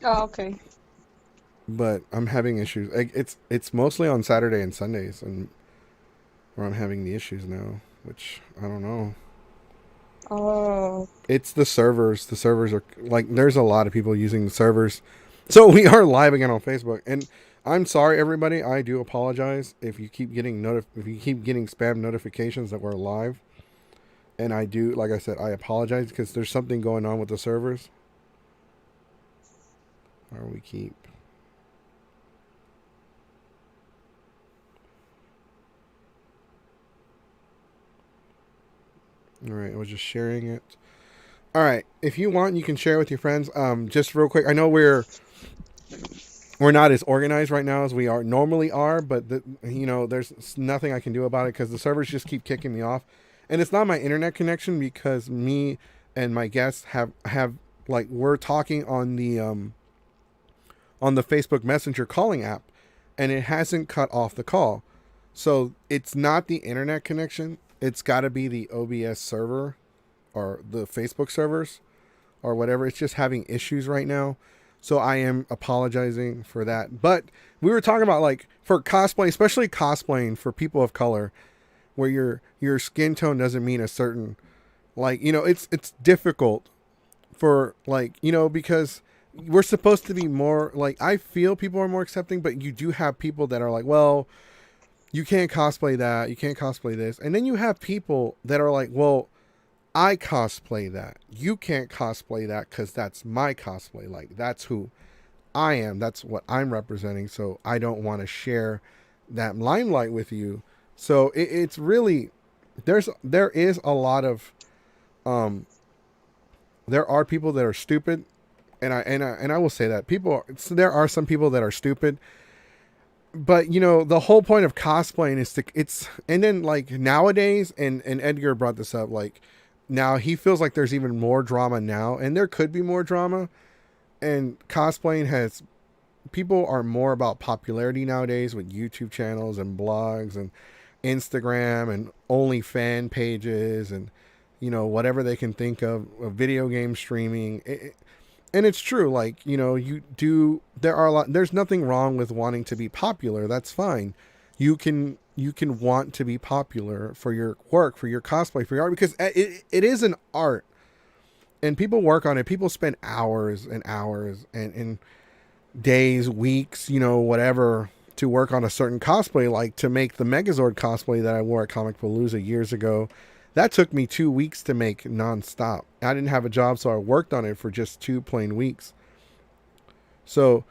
Oh, okay. but I'm having issues. It's mostly on Saturday and Sundays, and where I'm having the issues now, which I don't know. Oh, It's the servers. The servers are like there's a lot of people using the servers, so we are live again on Facebook. And I'm sorry, everybody. I do apologize if you keep getting if you keep getting spam notifications that we're live. And I do, like I said, I apologize because there's something going on with the servers. Or we keep. All right, I was just sharing it. All right, if you want, you can share with your friends. Just real quick, I know we're not as organized right now as we are normally are, but there's nothing I can do about it because the servers just keep kicking me off, and it's not my internet connection because me and my guests have like we're talking on the Facebook Messenger calling app, and it hasn't cut off the call, so it's not the internet connection. It's got to be the OBS server or the Facebook servers or whatever. It's just having issues right now. So I am apologizing for that. But we were talking about like for cosplay, especially cosplaying for people of color, where your skin tone doesn't mean a certain like, it's difficult for like, because we're supposed to be more like I feel people are more accepting, but you do have people that are like, well, you can't cosplay that, you can't cosplay this. And then you have people that are like, well, I cosplay that. You can't cosplay that because that's my cosplay. Like, that's who I am. That's what I'm representing. So I don't want to share that limelight with you. So it's really there is a lot of um there are people that are stupid, and I will say that there are some people that are stupid. But the whole point of cosplaying is to it's and then like nowadays, and Edgar brought this up, like now he feels like there's even more drama now, and there could be more drama. And cosplaying has people are more about popularity nowadays with YouTube channels and blogs and Instagram and only fan pages and whatever they can think of video game streaming. And it's true, like you do there are a lot there's nothing wrong with wanting to be popular. That's fine. You can want to be popular for your work, for your cosplay, for your art, because it is an art, and people work on it. People spend hours and hours and days, weeks, whatever, to work on a certain cosplay. Like to make the Megazord cosplay that I wore at Comic Palooza years ago, that took me 2 weeks to make nonstop. I didn't have a job, so I worked on it for just 2 plain weeks. So,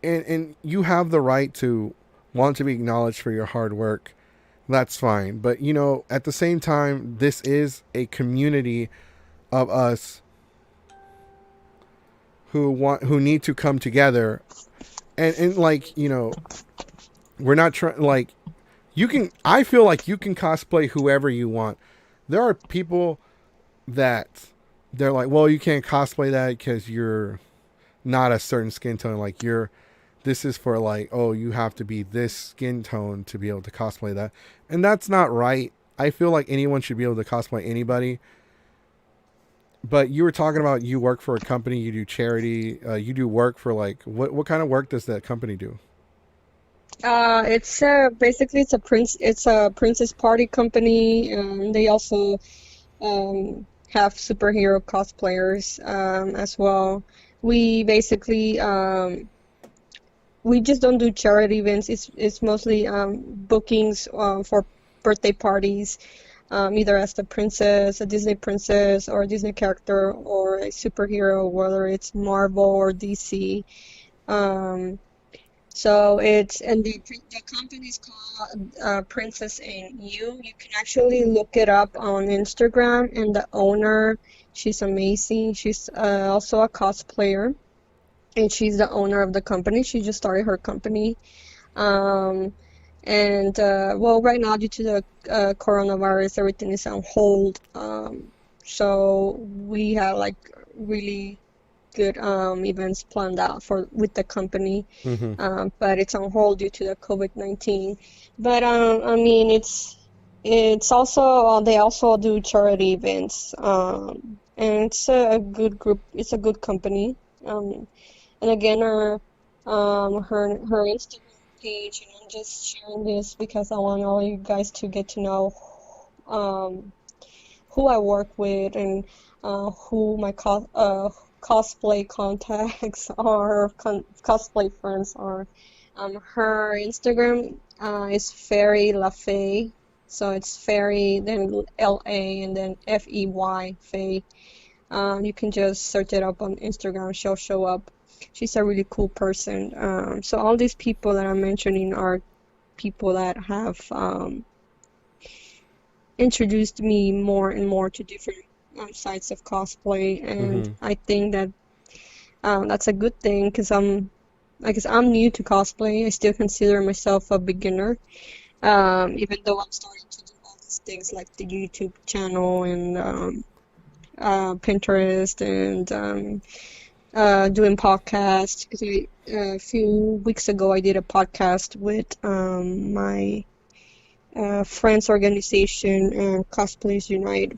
and you have the right to want to be acknowledged for your hard work. That's fine. But at the same time, this is a community of us who need to come together, and like we're not trying like you can I feel like you can cosplay whoever you want. There are people that they're like, well, you can't cosplay that because you're not a certain skin tone. Like this is for like, oh, you have to be this skin tone to be able to cosplay that, and that's not right. I feel like anyone should be able to cosplay anybody. But you were talking about you work for a company, you do charity, you do work for like what kind of work does that company do? it's basically it's a princess party company, and they also have superhero cosplayers as well. We basically we just don't do charity events. It's mostly bookings for birthday parties, either as the princess, a Disney princess, or a Disney character, or a superhero, whether it's Marvel or DC. Um, so it's and the company is called Princess and You. You can actually look it up on Instagram, and the owner, she's amazing. She's also a cosplayer, and she's the owner of the company. She just started her company. Um, and well, right now due to the coronavirus, everything is on hold. So we had like really good events planned out for with the company, Mm-hmm. but it's on hold due to the COVID-19. But I mean, it's also they also do charity events, and it's a good group. It's a good company. Um, And again, her Instagram page, and I'm just sharing this because I want all you guys to get to know um, who I work with and who my cosplay contacts are, cosplay friends are. Her Instagram is Fairy LaFay, so it's Fairy, then LA, and then FEY, Faye. You can just search it up on Instagram, she'll show up. She's a really cool person. So all these people that I'm mentioning are people that have introduced me more and more to different sides of cosplay, and Mm-hmm. I think that that's a good thing because I guess I'm new to cosplay. I still consider myself a beginner, even though I'm starting to do all these things like the YouTube channel and Pinterest and doing podcasts. Because a few weeks ago I did a podcast with my friends organization and Cosplayers Unite.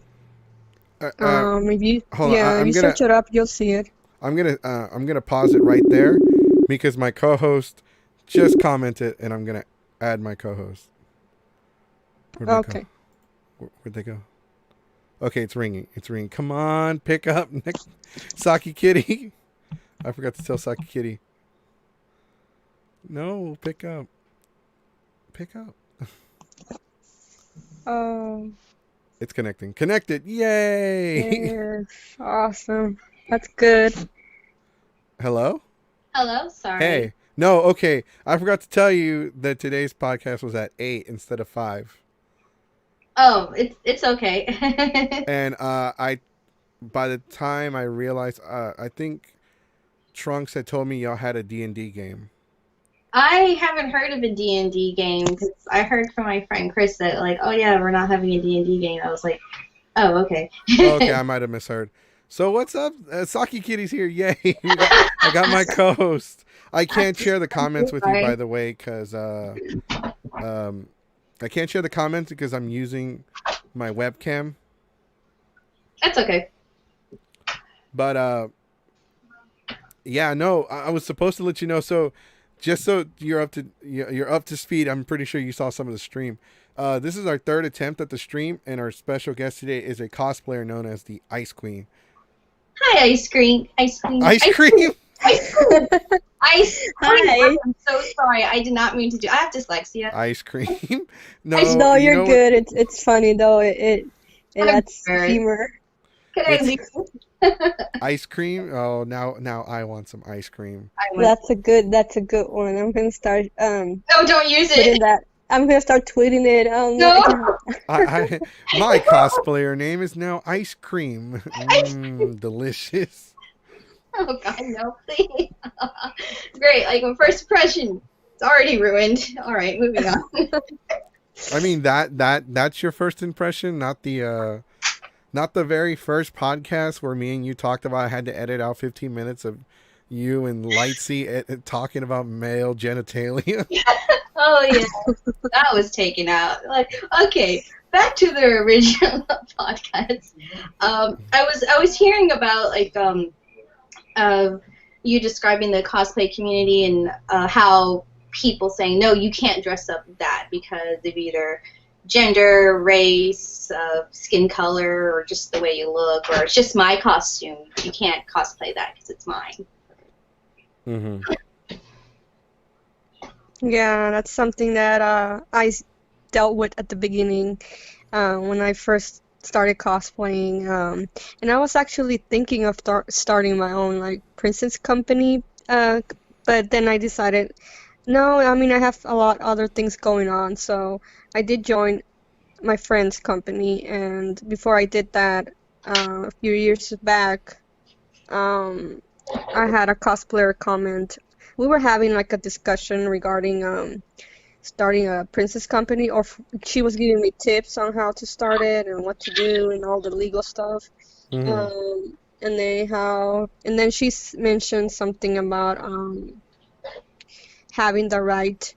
If you Hold on. yeah, if you search it up, you'll see it. I'm gonna pause it right there because my co-host just commented, and I'm gonna add my co-host. Where'd they go? Okay. Where'd they go? Okay, it's ringing. It's ringing. Come on, pick up, next Saki Kitty. I forgot to tell Saki Kitty. No, pick up. Pick up. Um, It's connecting. Connected. Yay! yes, awesome. That's good. Hello? Hello, sorry. Hey. No, okay. I forgot to tell you that today's podcast was at 8 instead of 5. Oh, it's okay. And I by the time I realized I think Trunks had told me y'all had a D&D game. I haven't heard of a D&D game because I heard from my friend Chris that like, oh yeah, we're not having a D&D game. I was like, oh, okay. Oh, okay, I might have misheard. So what's up? Saki Kitty's here. Yay. I got my co-host. I can't share the comments with you, by Sorry. the way, because I can't share the comments because I'm using my webcam. That's okay. But yeah, no, I was supposed to let you know. So just so you're up to speed, I'm pretty sure you saw some of the stream. This is our third attempt at the stream, and our special guest today is a cosplayer known as the Ice Queen. Hi, ice cream. Ice cream. Ice cream? Ice cream. Ice cream. Hi. I'm so sorry. I did not mean to do. I have dyslexia. Ice cream? No, Ice- No, you you're know what? good. It's funny though. It I'm adds embarrassed. humor. Can I It's- leave? Ice cream? Oh, now I want some ice cream. That's a good one. I'm gonna start No, don't use putting it. that. I'm gonna start tweeting it. No. My cosplayer name is now Ice Cream. Delicious. Oh God, no, please. Great, like my first impression, it's already ruined. All right, moving on. I mean that's your first impression, not the very first podcast where me and you talked about I had to edit out 15 minutes of you and Lightsy talking about male genitalia. Oh yeah, that was taken out. Like, okay, back to the original podcast. I was hearing about like you describing the cosplay community and how people saying no, you can't dress up that because of either gender, race, skin color, or just the way you look, or it's just my costume. You can't cosplay that because it's mine. Mm-hmm. Yeah, that's something that dealt with at the beginning when I first started cosplaying. And I was actually thinking of starting my own like princess company, but then I decided, no, I mean I have a lot other things going on, so I did join my friend's company. And before I did that, a few years back, I had a cosplayer comment. We were having like a discussion regarding starting a princess company, or she was giving me tips on how to start it and what to do and all the legal stuff. Mm-hmm. And then she mentioned something about having the right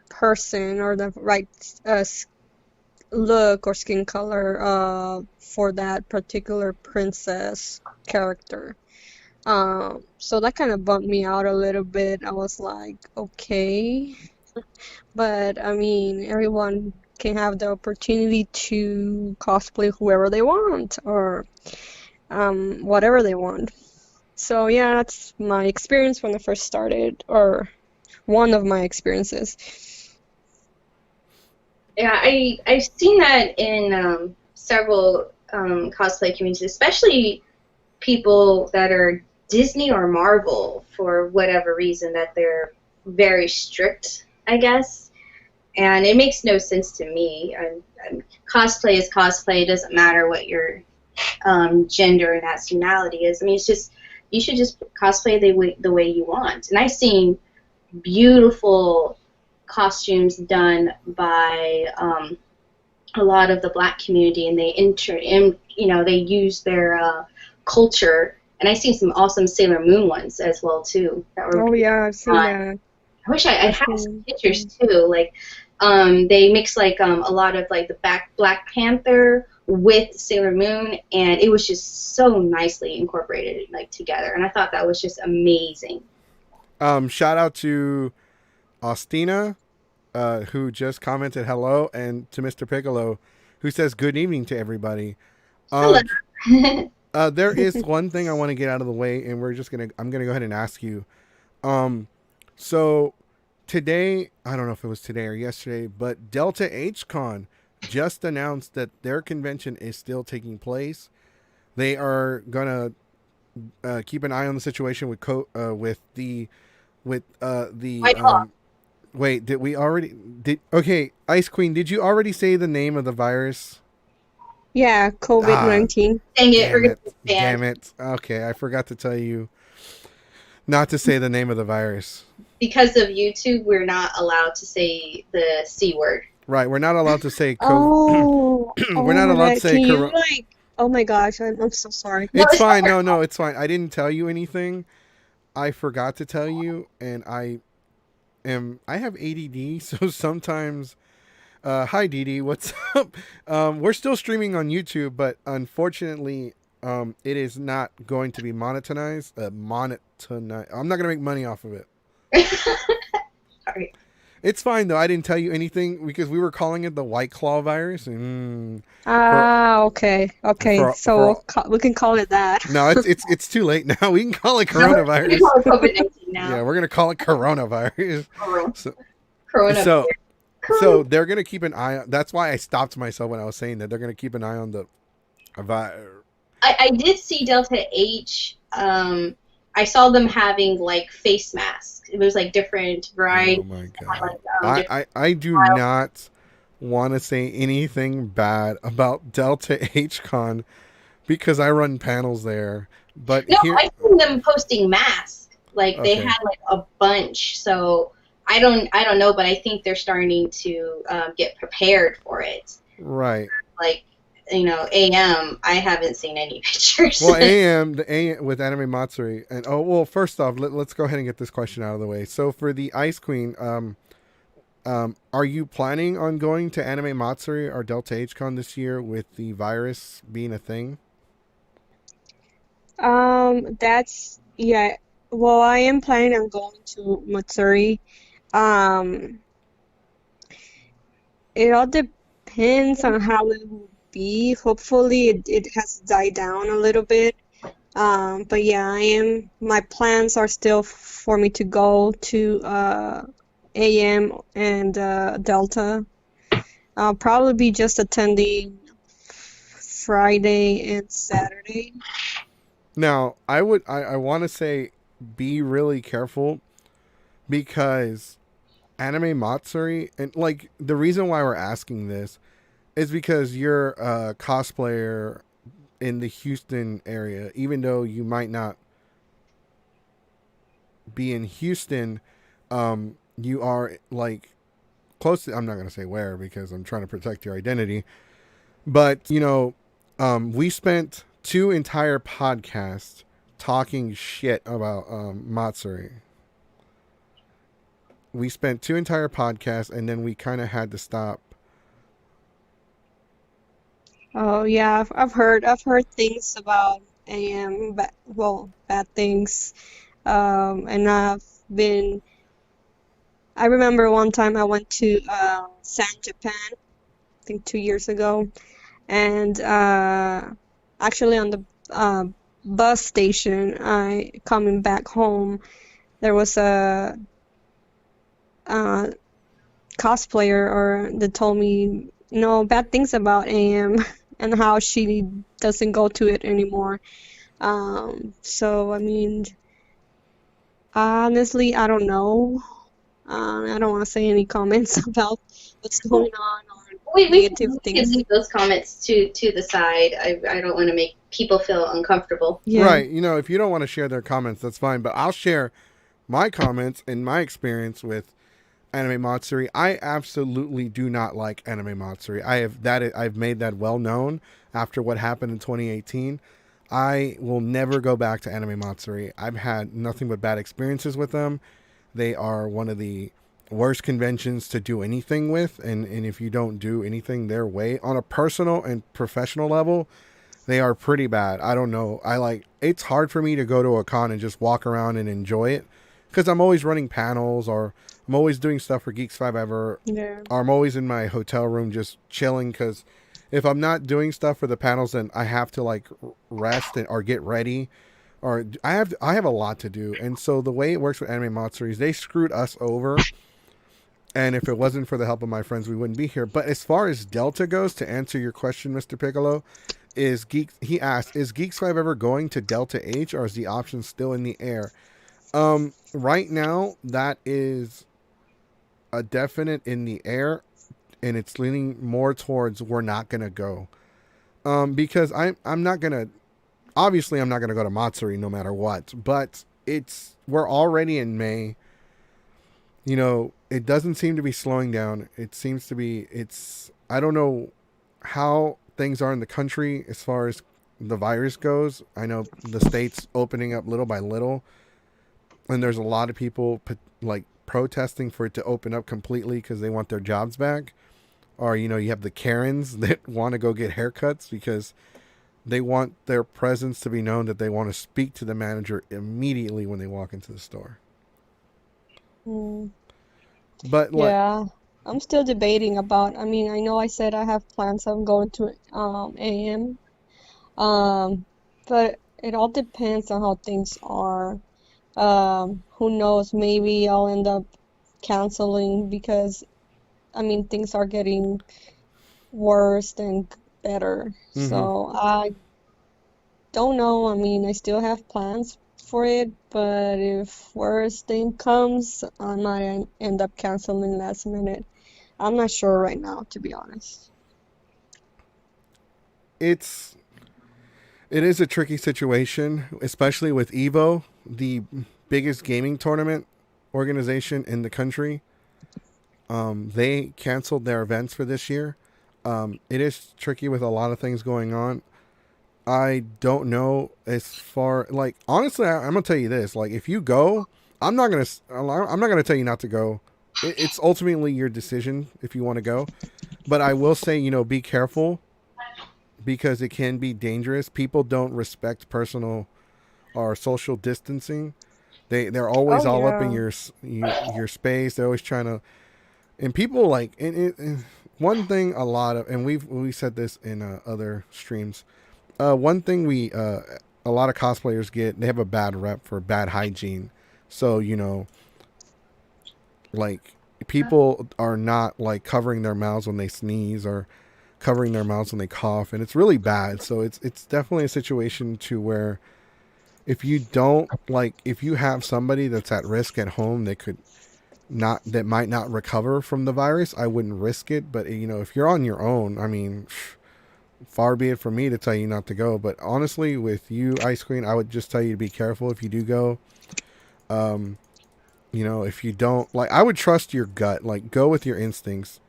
person or the right look or skin color for that particular princess character. So that kind of bumped me out a little bit. I was like, okay, but I mean, everyone can have the opportunity to cosplay whoever they want or whatever they want. So yeah, that's my experience when I first started, or one of my experiences. Yeah, I've seen that in several cosplay communities, especially people that are Disney or Marvel for whatever reason that they're very strict, I guess. And it makes no sense to me. Cosplay is cosplay. It doesn't matter what your gender and nationality is. I mean, it's just you should just cosplay the way you want. And I've seen beautiful costumes done by a lot of the Black community, and they use their culture. And I've seen some awesome Sailor Moon ones as well too that were Oh yeah, I've seen on. that. I wish I I've had some seen. pictures too. Like, they mix like a lot of like the Black Panther with Sailor Moon, and it was just so nicely incorporated like together. And I thought that was just amazing. Shout out to Austina, who just commented hello, and to Mr. Piccolo, who says good evening to everybody. Hello. There is one thing I want to get out of the way, and I'm gonna go ahead and ask you. So today, I don't know if it was today or yesterday, but Delta H Con just announced that their convention is still taking place. They are gonna keep an eye on the situation with the White Hawk. wait, did we already did okay, Ice Queen, did you already say the name of the virus? Yeah, Ah, COVID-19. Dang it, we're damn gonna it. get banned Damn it. Okay, I forgot to tell you not to say the name of the virus. because of YouTube. We're not allowed to say the C word. Right, we're not allowed to say Oh, we're not oh, allowed to that say can you like? Oh my gosh, I'm so sorry. No, It's it's fine. not. No, no, it's fine. I didn't tell you anything. I forgot to tell you, and I have ADD, so sometimes hi Dee Dee, what's up? We're still streaming on YouTube, but unfortunately, it is not going to be monetized. Monetized. I'm not gonna make money off of it. Sorry. It's fine though. I didn't tell you anything because we were calling it the White Claw virus. For Ah, okay, okay. So for we can call it that. no, it's too late now. We can call it No, we coronavirus. call it COVID-19 Yeah, now. we're gonna call it coronavirus. So Corona. so Corona. so they're gonna keep an eye on. That's why I stopped myself when I was saying that they're gonna keep an eye on the virus. I did see Delta H. I saw them having like face masks. It was like different Oh varieties. my Had, god. like, different I do styles. not want to say anything bad about Delta HCon because I run panels there. But No, here I seen them posting masks. Like they okay. had like a bunch. So I don't know, but I think they're starting to get prepared for it. Right. Like, AM. I haven't seen any pictures. Well, AM the AM with Anime Matsuri, and first off, let's go ahead and get this question out of the way. So for the Ice Queen, are you planning on going to Anime Matsuri or Delta HCon this year with the virus being a thing? That's yeah. Well, I am planning on going to Matsuri. Um, it all depends on how it will be. Hopefully, it has died down a little bit. But yeah, my plans are still for me to go to AM and Delta. I'll probably be just attending Friday and Saturday. Now, I want to say be really careful because Anime Matsuri, and like the reason why we're asking this is because you're a cosplayer in the Houston area, even though you might not be in Houston, you are like close to, I'm not going to say where because I'm trying to protect your identity, but we spent two entire podcasts talking shit about Matsuri. We spent two entire podcasts and then we kind of had to stop. Oh yeah, I've heard things about AM, bad things. And I remember one time I went to San Japan, I think 2 years ago, and actually on the bus station, I coming back home, there was a uh, cosplayer or that told me bad things about AM and how she doesn't go to it anymore. So I mean, honestly, I don't know. I don't want to say any comments about what's going on or negative We can things. leave those comments to the side. I don't want to make people feel uncomfortable. Yeah, Right. If you don't want to share their comments, that's fine. But I'll share my comments and my experience with Anime Matsuri. I absolutely do not like Anime Matsuri. I've made that well known after what happened in 2018. I will never go back to Anime Matsuri. I've had nothing but bad experiences with them. They are one of the worst conventions to do anything with, and if you don't do anything their way on a personal and professional level, they are pretty bad. I don't know. It's hard for me to go to a con and just walk around and enjoy it because I'm always running panels or I'm always doing stuff for Geeks 5 Ever, yeah, or I'm always in my hotel room just chilling because if I'm not doing stuff for the panels, then I have to like rest or get ready, or I have a lot to do. And so the way it works with Anime Matsuri is they screwed us over. And if it wasn't for the help of my friends, we wouldn't be here. But as far as Delta goes, to answer your question, Mr. Piccolo, he asked, is Geeks 5 ever going to Delta H, or is the option still in the air? Right now that is a definite in the air, and it's leaning more towards we're not gonna go. Because I'm not gonna, obviously I'm not gonna go to Matsuri no matter what, but we're already in May. It doesn't seem to be slowing down. It seems to be, I don't know how things are in the country as far as the virus goes. I know the state's opening up little by little, and there's a lot of people like protesting for it to open up completely because they want their jobs back. Or, you have the Karens that want to go get haircuts because they want their presence to be known, that they want to speak to the manager immediately when they walk into the store. mm, But like, yeah. I'm still debating about. I mean, I know I said I have plans on going to AM, um, but it all depends on how things are. Who knows? Maybe I'll end up canceling because I mean things are getting worse than better. mm-hmm. So I don't know. I mean, I still have plans for it, but if worse thing comes, I might end up canceling last minute. I'm not sure right now, to be honest. it's it is a tricky situation, especially with Evo, the biggest gaming tournament organization in the country. They canceled their events for this year. It is tricky with a lot of things going on. I don't know as far, like, honestly, I'm gonna tell you this: like, if you go, I'm not gonna tell you not to go. It's ultimately your decision if you want to go. But I will say, be careful because it can be dangerous. People don't respect personal or social distancing. They're always Oh all up in yeah. your space. They're always trying to, and people like, and one thing a lot of, and we said this in other streams. One thing a lot of cosplayers get, they have a bad rep for bad hygiene. So like, people are not like covering their mouths when they sneeze or covering their mouths when they cough, and it's really bad. So it's definitely a situation to where if you have somebody that's at risk at home that might not recover from the virus, I wouldn't risk it. But if you're on your own, I mean, far be it from me to tell you not to go. But honestly, with you, Ice Queen, I would just tell you to be careful if you do go. Um, if you don't, like, I would trust your gut. Like, go with your instincts.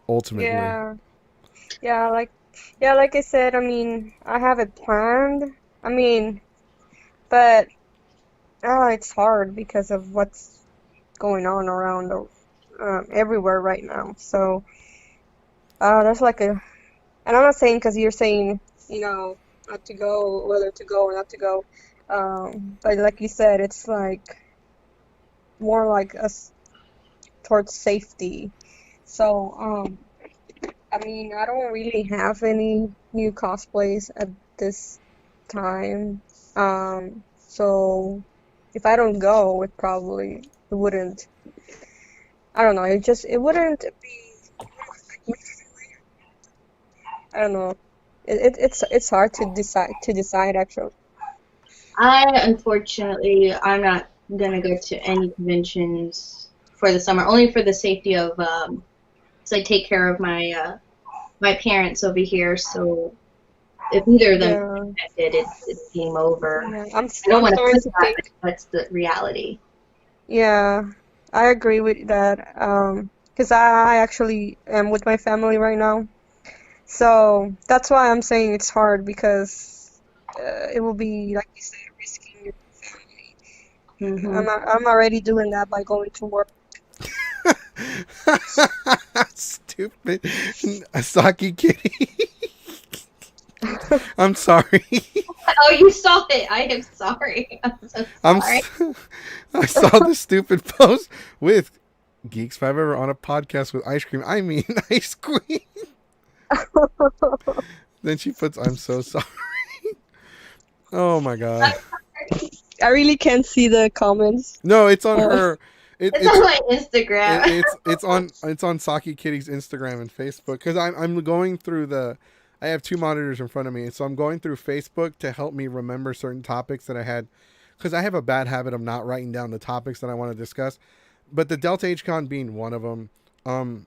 Ultimately, Yeah. Yeah, like I said, I mean, I have it planned. I mean, but it's hard because of what's going on around everywhere right now. So, that's like and I'm not saying because you're saying, you know. not to go, whether to go or not to go. But like you said, it's like more like us towards safety. So, I mean, I don't really have any new cosplays at this time. So if I don't go, it wouldn't. I don't know. It wouldn't be. I don't know. It's hard to decide actually. Unfortunately, I'm not gonna go to any conventions for the summer, only for the safety of, so I take care of my parents over here. So if neither of them is Yeah, affected, it's game over. yeah. I don't I'm want to starting put to that, but think. that's the reality. Yeah, I agree with that. 'Cause I actually am with my family right now. So that's why I'm saying it's hard because it will be, like you said, risking your family. Hmm. I'm already doing that by going to work. Stupid. Saki kitty. I'm sorry. Oh, you saw it. I am sorry. I'm so I'm. sorry. I saw the stupid post with Geeks. If I've ever on a podcast with ice cream, I mean ice cream. Then she puts, "I'm so sorry." Oh my god. I really can't see the comments. No, it's on Uh, her. It, It's on it's my Instagram. it's on Saki Kitty's Instagram and Facebook because I'm going through the. I have two monitors in front of me, so I'm going through Facebook to help me remember certain topics that I had, because I have a bad habit of not writing down the topics that I want to discuss. But the Delta H Con being one of them. Um,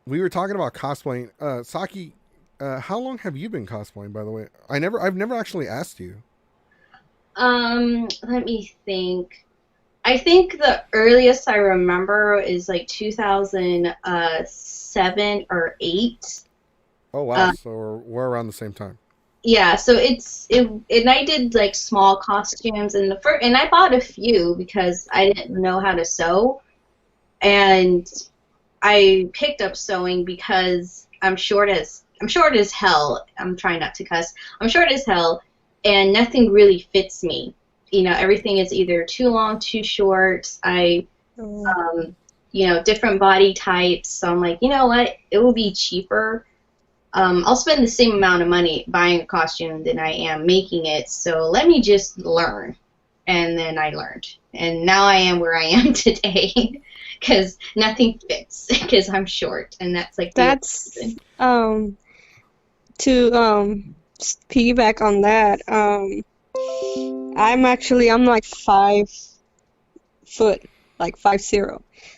we were talking about cosplaying. Saki, how long have you been cosplaying? By the way, I've never actually asked you. Let me think. I think the earliest I remember is like 2007 or 8. Oh wow, Uh, so we're around the same time. yeah, so and I did like small costumes and and I bought a few because I didn't know how to sew, and I picked up sewing because I'm short as hell. I'm trying not to cuss. I'm short as hell, and nothing really fits me. Everything is either too long, too short. oh, Different body types. So I'm like, you know what? It will be cheaper. I'll spend the same amount of money buying a costume than I am making it. So let me just learn. And then I learned. And now I am where I am today because nothing fits because I'm short. And that's like the only that's reason. to piggyback on that. I'm like 5 foot, like 50.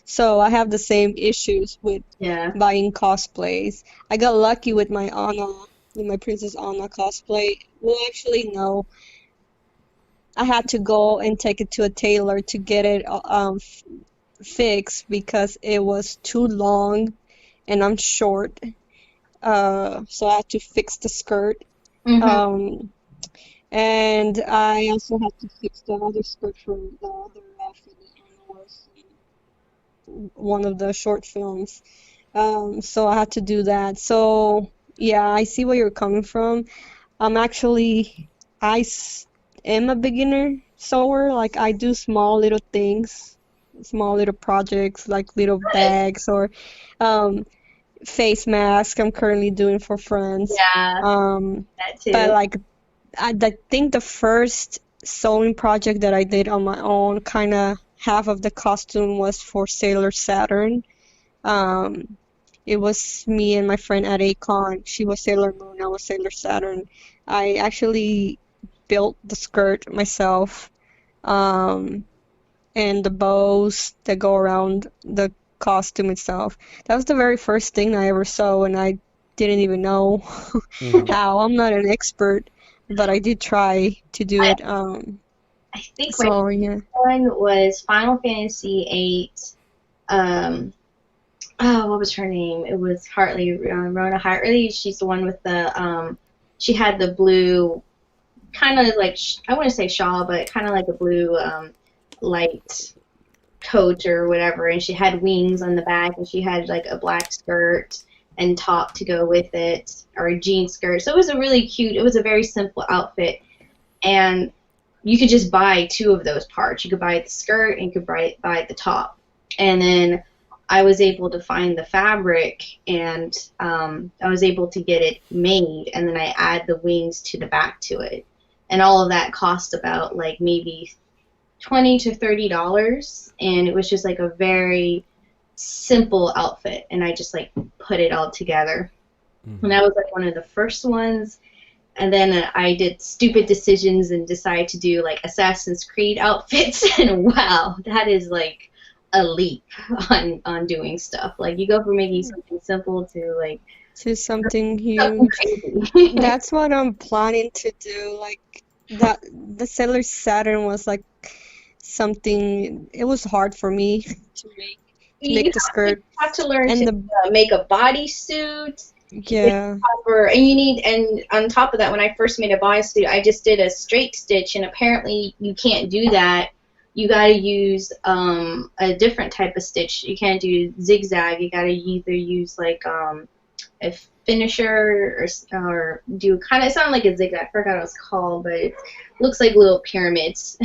So I have the same issues with Yeah. buying cosplays. I got lucky with my Anna, with my Princess Anna cosplay. Well, actually, no. I had to go and take it to a tailor to get it fixed because it was too long and I'm short. So I had to fix the skirt. Hmm. Um, and I also had to fix the other skirt for the other outfit that Anna was in one of the short films. So I had to do that. So yeah, I see where you're coming from. I'm actually, I s- am a beginner sewer. Like I do small little things, small little projects, like little Good. bags or um, face mask I'm currently doing for friends. Yeah, Um, that but too. like I think the first sewing project that I did on my own, kind of half of the costume was for Sailor Saturn. Um, it was me and my friend at Acon. She was Sailor Moon, I was Sailor Saturn. I actually built the skirt myself, um, and the bows that go around the costume itself. That was the very first thing I ever saw, and I didn't even know Hmm. how. I'm not an expert, but I did try to do I, it. I think my So yeah. one was Final Fantasy 8. Um, oh, what was her name? It was Hartley, Rona Hartley. She's the one with she had the blue, kind of like, I wouldn't say shawl, but kind of like a blue light coat or whatever, and she had wings on the back, and she had like a black skirt, and top to go with it, or a jean skirt. So it was a really cute, it was a very simple outfit. And you could just buy two of those parts. You could buy the skirt and you could buy the top. And then I was able to find the fabric, and I was able to get it made, and then I add the wings to the back to it. And all of that cost about like maybe $20 to $30, and it was just like a very simple outfit, and I just like put it all together. And that was like one of the first ones. And then I did stupid decisions and decided to do like Assassin's Creed outfits, and wow, that is like a leap on doing stuff. Like you go from making something simple to like To something something huge. crazy. That's what I'm planning to do. Like that, the Sailor Saturn was like something. It was hard for me to make the skirt have to learn and to the make a bodysuit. yeah. And you need, and on top of that, when I first made a bodysuit, I just did a straight stitch, and apparently you can't do that. You got to use a different type of stitch. You can't do zigzag. You got to either use like a finisher or do kind of, it sounded like a zigzag. I forgot what it's called, but it looks like little pyramids.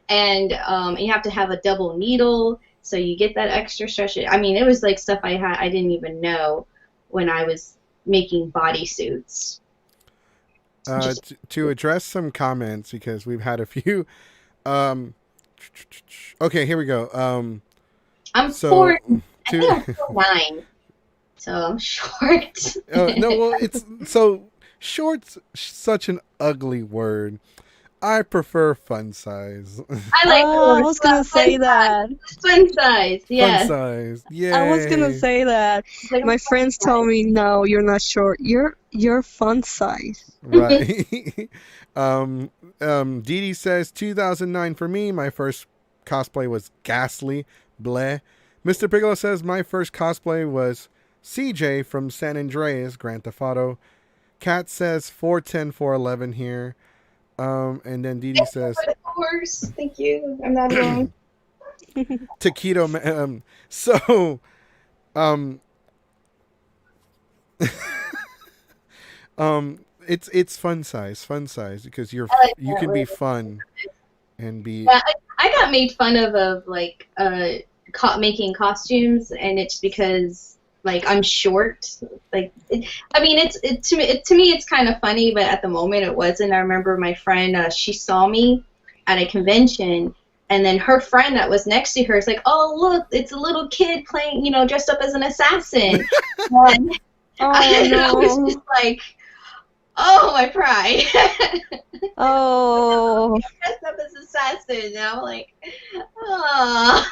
And you have to have a double needle, so you get that extra stretch. I mean, it was like stuff I didn't even know when I was making bodysuits. To address some comments, because we've had a few. Okay, here we go. I'm So 4. I think to I'm 4'9", so I'm short. no, well, it's so short's such an ugly word. I prefer fun size. I like Oh, I was gonna say that. fun size. Fun Yeah. size. I was gonna Yay. say that. Like, My friends told me, no, you're not short. You're fun size. Right. Dee Dee says 2009 for me. My first cosplay was ghastly. Bleh. Mr. Piccolo says my first cosplay was CJ from San Andreas, Grand Theft Auto. Kat says 410, 411 here. And then Dee Dee says Of course. Thank you. I'm not alone. Taquito. So, it's fun size because I like you that can be word. fun and be Yeah, I got made fun of like making costumes, and it's because like I'm short. Like, I mean, to me it's kind of funny, but at the moment it wasn't. I remember my friend, she saw me at a convention, and then her friend that was next to her is like, "Oh, look, it's a little kid playing, dressed up as an assassin." And Oh I was no. just like, "Oh, my pride." Oh. Dressed up as assassin, and I'm like, oh.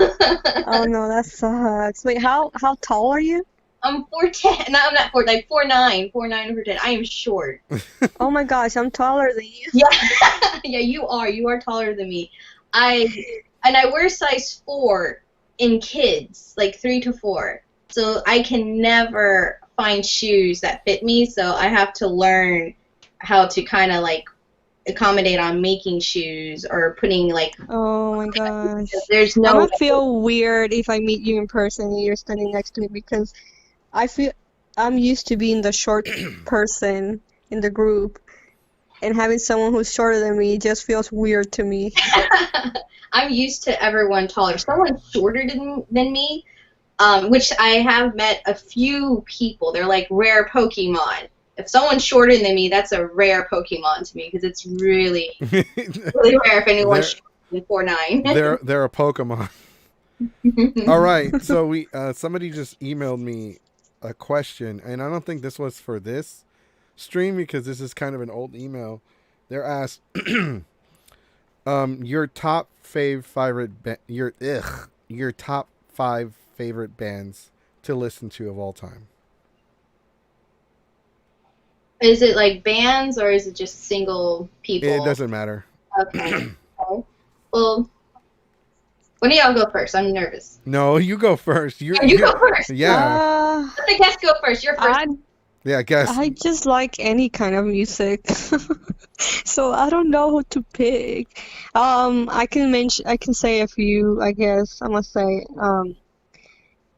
Oh no, that sucks. Wait, how tall are you? I'm 4'10". No, I'm not 4, like 4'9", 4'9", 4'10". I am short. Oh my gosh, I'm taller than you. Yeah, yeah, you are. You are taller than me. I wear size 4 in kids, like 3 to 4. So I can never find shoes that fit me. So I have to learn how to kind of like accommodate on making shoes or putting like. Oh my gosh. There's I'm no. gonna feel weird if I meet you in person and you're standing next to me because I feel I'm used to being the short person in the group, and having someone who's shorter than me just feels weird to me. I'm used to everyone taller. Someone shorter than me, which I have met a few people. They're like rare Pokemon. If someone's shorter than me, that's a rare Pokemon to me because it's really, really rare if anyone's shorter than 4'9". they're a Pokemon. All right, so we somebody just emailed me a question, and I don't think this was for this stream because this is kind of an old email. They're asked, your top your top 5 favorite bands to listen to of all time. Is it like bands or is it just single people? It doesn't matter. Okay. Okay. Well, when do y'all go first? I'm nervous. No, you go first. You go first. Yeah. Let the guest go first. You're first. Yeah, guess. I just like any kind of music, so I don't know who to pick. I can say a few, I guess. I'm gonna say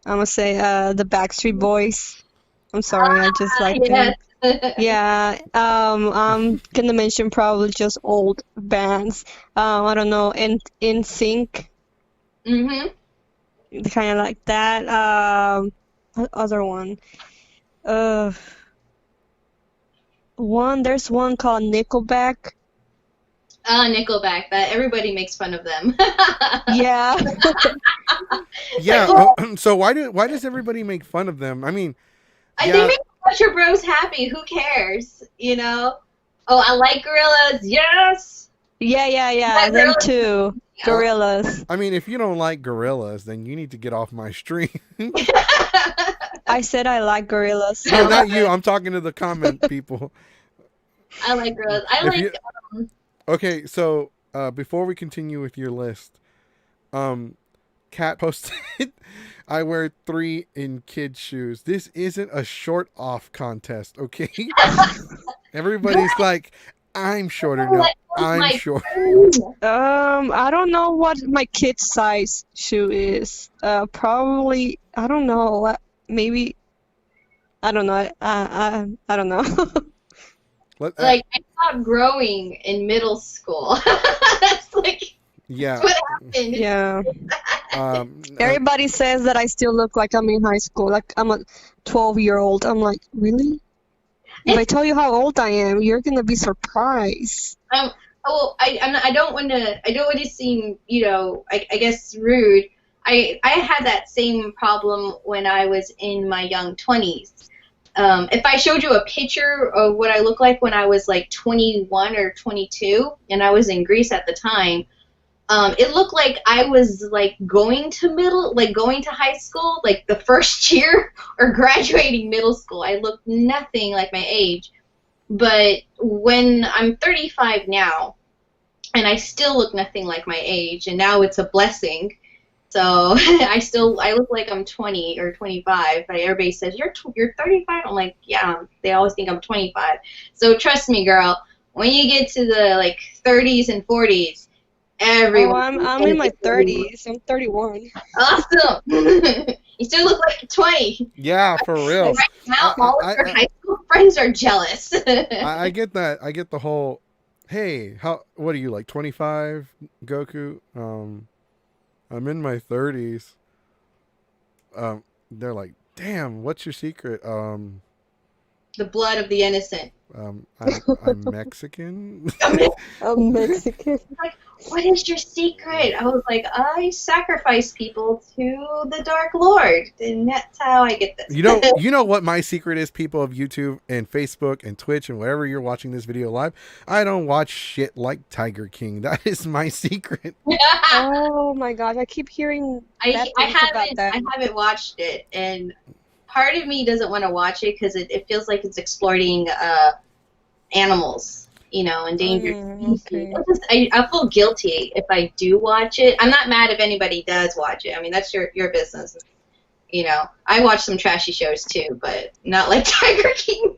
the Backstreet Boys. I'm sorry, I just like them. Yes. Yeah, I'm gonna mention probably just old bands. I don't know, in Sync, hmm kind of like that. What other one? Uh, there's one called Nickelback. Nickelback. That everybody makes fun of them. Yeah. It's like, Yeah. oh, So why does everybody make fun of them? I mean, they yeah, make Ultra Bros happy. Who cares? You know? Oh, I like gorillas. Yes. Yeah, Like them gorillas. too. well, Gorillas. I mean, if you don't like gorillas, then you need to get off my stream. I said I like gorillas. No, not you. I'm talking to the comment people. I like gorillas. I If you like. okay, so before we continue with your list, Kat posted, I wear 3 in kids' shoes. This isn't a short off contest, okay? Everybody's like, I'm shorter. No, Like, I'm my short. I don't know what my kid's size shoe is. Probably, I don't know. Maybe, I don't know. I don't know. Let, Like I stopped growing in middle school. That's like yeah. what happened. Yeah. Um, Everybody says that I still look like I'm in high school, like I'm a 12-year-old. I'm like, really? If I tell you how old I am, you're gonna be surprised. Oh, I don't want to. I don't want to seem, I guess rude. I had that same problem when I was in my young 20s. If I showed you a picture of what I looked like when I was like 21 or 22, and I was in Greece at the time, it looked like I was like going to high school, like the first year or graduating middle school. I looked nothing like my age. But when I'm 35 now, and I still look nothing like my age, and now it's a blessing. So I look like I'm 20 or 25. But everybody says you're 35. I'm like, yeah. They always think I'm 25. So trust me, girl. When you get to the like 30s and 40s, Oh, everyone. I'm in my 30s. I'm 31. Awesome. You still look like 20. yeah, for real. Right now, all of your I, high school friends are jealous. I get that. I get the whole, hey, what are you, like 25, Goku? I'm in my 30s. They're like, damn, what's your secret? The blood of the innocent. I'm Mexican. I'm Mexican. Like, what is your secret? I was like, I sacrifice people to the Dark Lord, and that's how I get this. You know what my secret is, people of YouTube and Facebook and Twitch and wherever you're watching this video live? I don't watch shit like Tiger King. That is my secret. Oh my gosh, I keep hearing bad things about that. I haven't watched it, and part of me doesn't want to watch it because it feels like it's exploiting animals, endangered species. Okay. I feel guilty if I do watch it. I'm not mad if anybody does watch it. I mean, that's your business. I watch some trashy shows too, but not like Tiger King.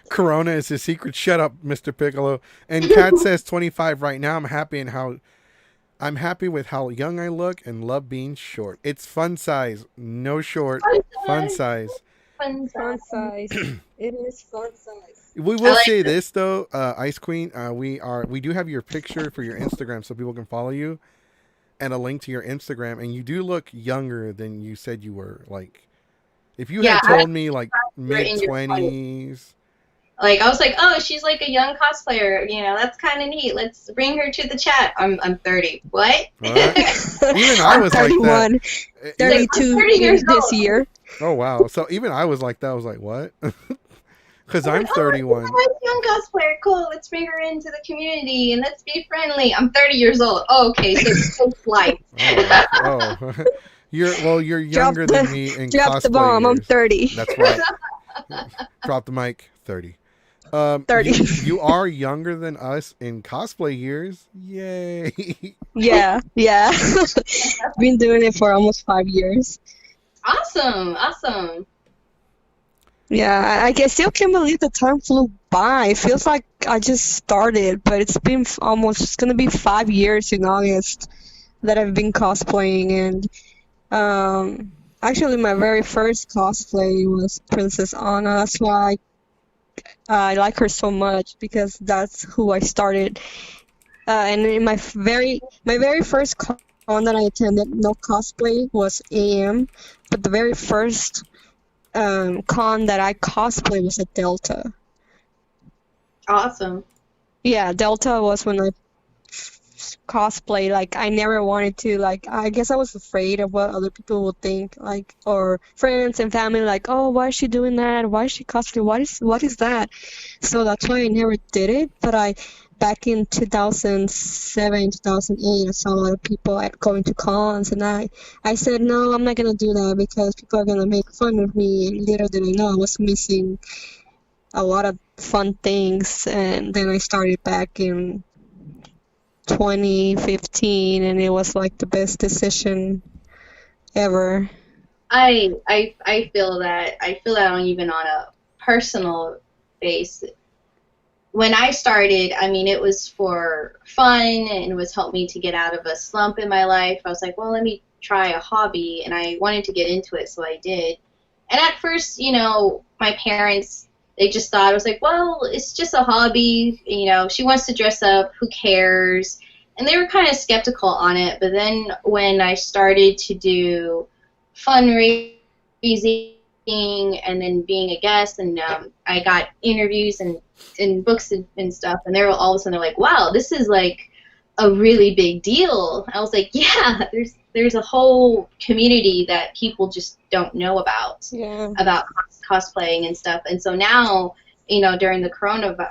Corona is his secret. Shut up, Mr. Piccolo. And Kat says 25 right now. I'm happy with how young I look and love being short. It's fun size, no short, fun size. Fun size. It is fun size. We will say this though, Ice Queen. We do have your picture for your Instagram so people can follow you, and a link to your Instagram. And you do look younger than you said you were. Like, if you had told me like mid-20s. Like, I was like, oh, she's like a young cosplayer. That's kind of neat. Let's bring her to the chat. I'm 30. What? Even I was 31, like that. 32 this year. Oh, wow. So even I was like that. I was like, what? Because I'm 31. Oh, young cosplayer. Cool. Let's bring her into the community and let's be friendly. I'm 30 years old. Oh, okay. So it's life. Oh. You're younger than me in Drop cosplay the bomb. years. I'm 30. That's right. Drop the mic. 30. 30. You are younger than us in cosplay years. Yay. Yeah. Been doing it for almost 5 years. Awesome. Yeah, I still can't believe the time flew by. It feels like I just started, but it's been it's gonna be 5 years in August that I've been cosplaying, and Actually, my very first cosplay was Princess Anna. That's why I like her so much because that's who I started. And in my very first con that I attended, no cosplay, was AM. But the very first con that I cosplayed was at Delta. Awesome. Yeah, Delta was when I cosplay. Like I never wanted to. Like I guess I was afraid of what other people would think. Like or friends and family. Like, oh, why is she doing that? Why is she cosplaying? What is that? So that's why I never did it. But back in 2007, 2008, I saw a lot of people going to cons, and I said no, I'm not gonna do that because people are gonna make fun of me. And little did I know I was missing a lot of fun things. And then I started back in 2015, and it was like the best decision ever. I feel that. I feel that on even on a personal base. When I started, I mean, it was for fun and it was helped me to get out of a slump in my life. I was like, well, let me try a hobby, and I wanted to get into it, so I did. And at first, my parents, they just thought, I was like, well, it's just a hobby. She wants to dress up. Who cares? And they were kind of skeptical on it. But then when I started to do fundraising and then being a guest, and I got interviews and books and stuff, and they were all of a sudden they're like, wow, this is like a really big deal. I was like, yeah, there's a whole community that people just don't know about Yeah. cosplaying and stuff. And so now, during the coronavirus,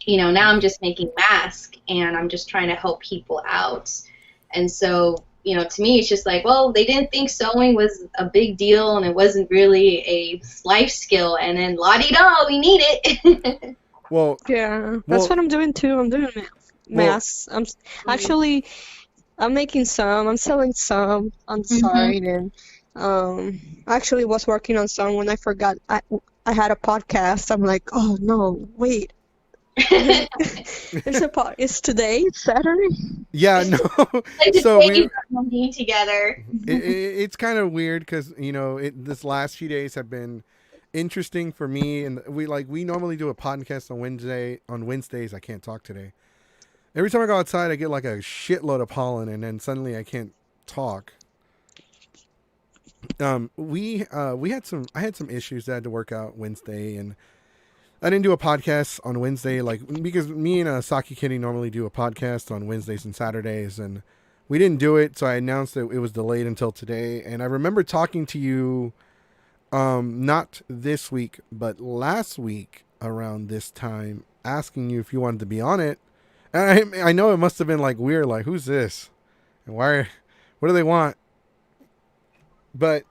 now I'm just making masks and I'm just trying to help people out. And so, to me, it's just like, well, they didn't think sewing was a big deal and it wasn't really a life skill. And then la-di-da, we need it. Well, Yeah, that's what I'm doing too. I'm doing masks. I'm making some. I'm selling some on the side, and I actually was working on some when I forgot I had a podcast. I'm like, oh no, wait. It's today. It's Saturday. yeah, no. Like So the being together. it's kind of weird because this last few days have been interesting for me, and we normally do a podcast on Wednesdays. I can't talk today. Every time I go outside, I get like a shitload of pollen, and then suddenly I can't talk. I had some issues that I had to work out Wednesday, and I didn't do a podcast on Wednesday, because me and Saki Kitty normally do a podcast on Wednesdays and Saturdays, and we didn't do it, so I announced that it was delayed until today. And I remember talking to you, not this week, but last week around this time, asking you if you wanted to be on it. And I know it must have been like weird, like who's this, and what do they want? But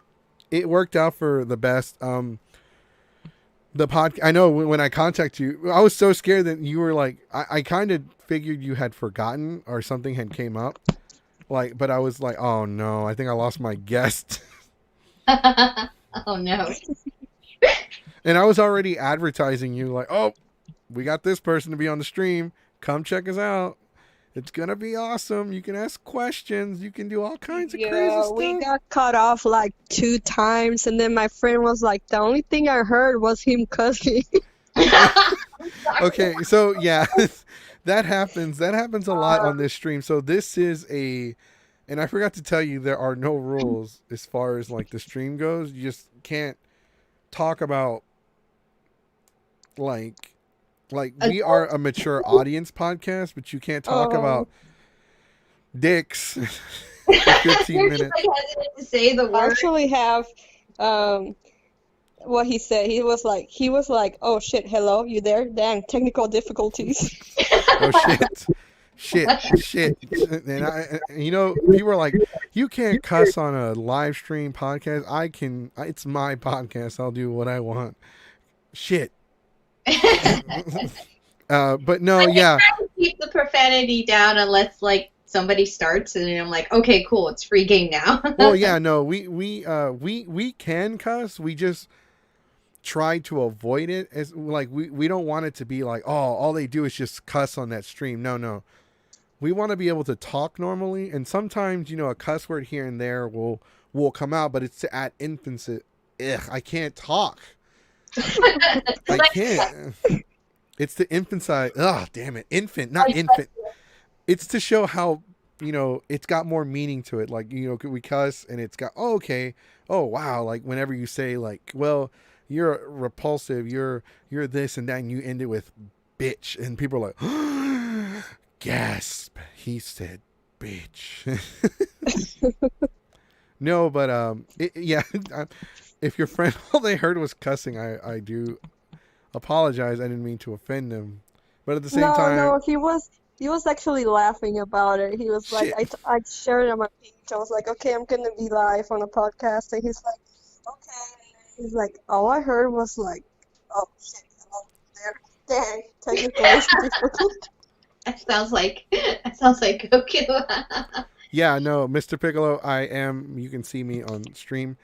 it worked out for the best. The podcast, I know when I contacted you, I was so scared that you were like, I kind of figured you had forgotten or something had came up. But I was like, oh no, I think I lost my guest. Oh no. And I was already advertising you like, oh, we got this person to be on the stream. Come check us out. It's going to be awesome. You can ask questions. You can do all kinds of crazy stuff. We got cut off like 2 times, and then my friend was like, the only thing I heard was him cussing. Okay, so yeah, that happens. That happens a lot on this stream. So this is and I forgot to tell you, there are no rules as far as like the stream goes. You just can't talk about like we are a mature audience podcast, but you can't talk about dicks for 15 minutes. Just hesitant to say the word. I actually have what he said. He was like, oh shit, hello, you there? Dang, technical difficulties. Oh shit. And people are like, you can't cuss on a live stream podcast. I can. It's my podcast. I'll do what I want. Shit. But no, yeah. Keep the profanity down unless somebody starts, and then I'm like, okay, cool, it's free game now. Well, yeah, no, we can cuss. We just try to avoid it, as we don't want it to be like, oh, all they do is just cuss on that stream. No. we want to be able to talk normally, and sometimes a cuss word here and there will come out, but it's to add infancy. Ugh, I can't talk. I can't. It's to emphasize. Ugh, damn it, infant, not infant. It's to show how it's got more meaning to it. Like we cuss, and it's got okay. Oh wow, like whenever you say like, well, you're repulsive, you're this and that, and you end it with bitch, and people are like, gasp, he said bitch. No, but yeah, if your friend all they heard was cussing, I do apologize. I didn't mean to offend them, but at the same No, time, no, he was actually laughing about it. He was like, shit. I shared it on my page. I was like, okay, I'm gonna be live on a podcast, and he's like, okay. He's like, all I heard was like, oh shit, hello there. Dang, technical difficult. That sounds like Goku. Yeah, no, Mr. Piccolo, I am. You can see me on stream.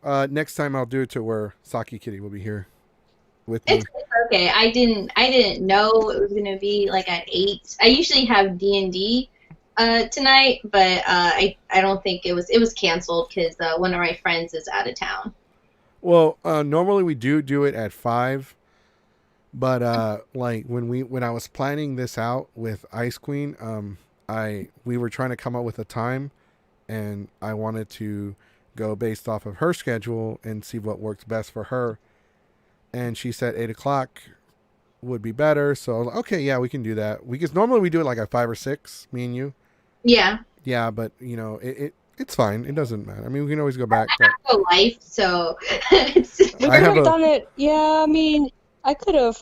Next time I'll do it to where Saki Kitty will be here with me. It's okay. I didn't know it was gonna be like at 8. I usually have D&D tonight, but I don't think it was canceled because one of my friends is out of town. Well, normally we do it at 5, but like when I was planning this out with Ice Queen, we were trying to come up with a time, and I wanted to go based off of her schedule and see what works best for her. And she said 8:00 would be better. So I was like, okay, yeah, we can do that. Because normally we do it like at 5 or 6, me and you. Yeah. Yeah, but it's fine. It doesn't matter. I mean, we can always go back. But I have a life, so it's We could I have have a- done it. Yeah, I mean, I could have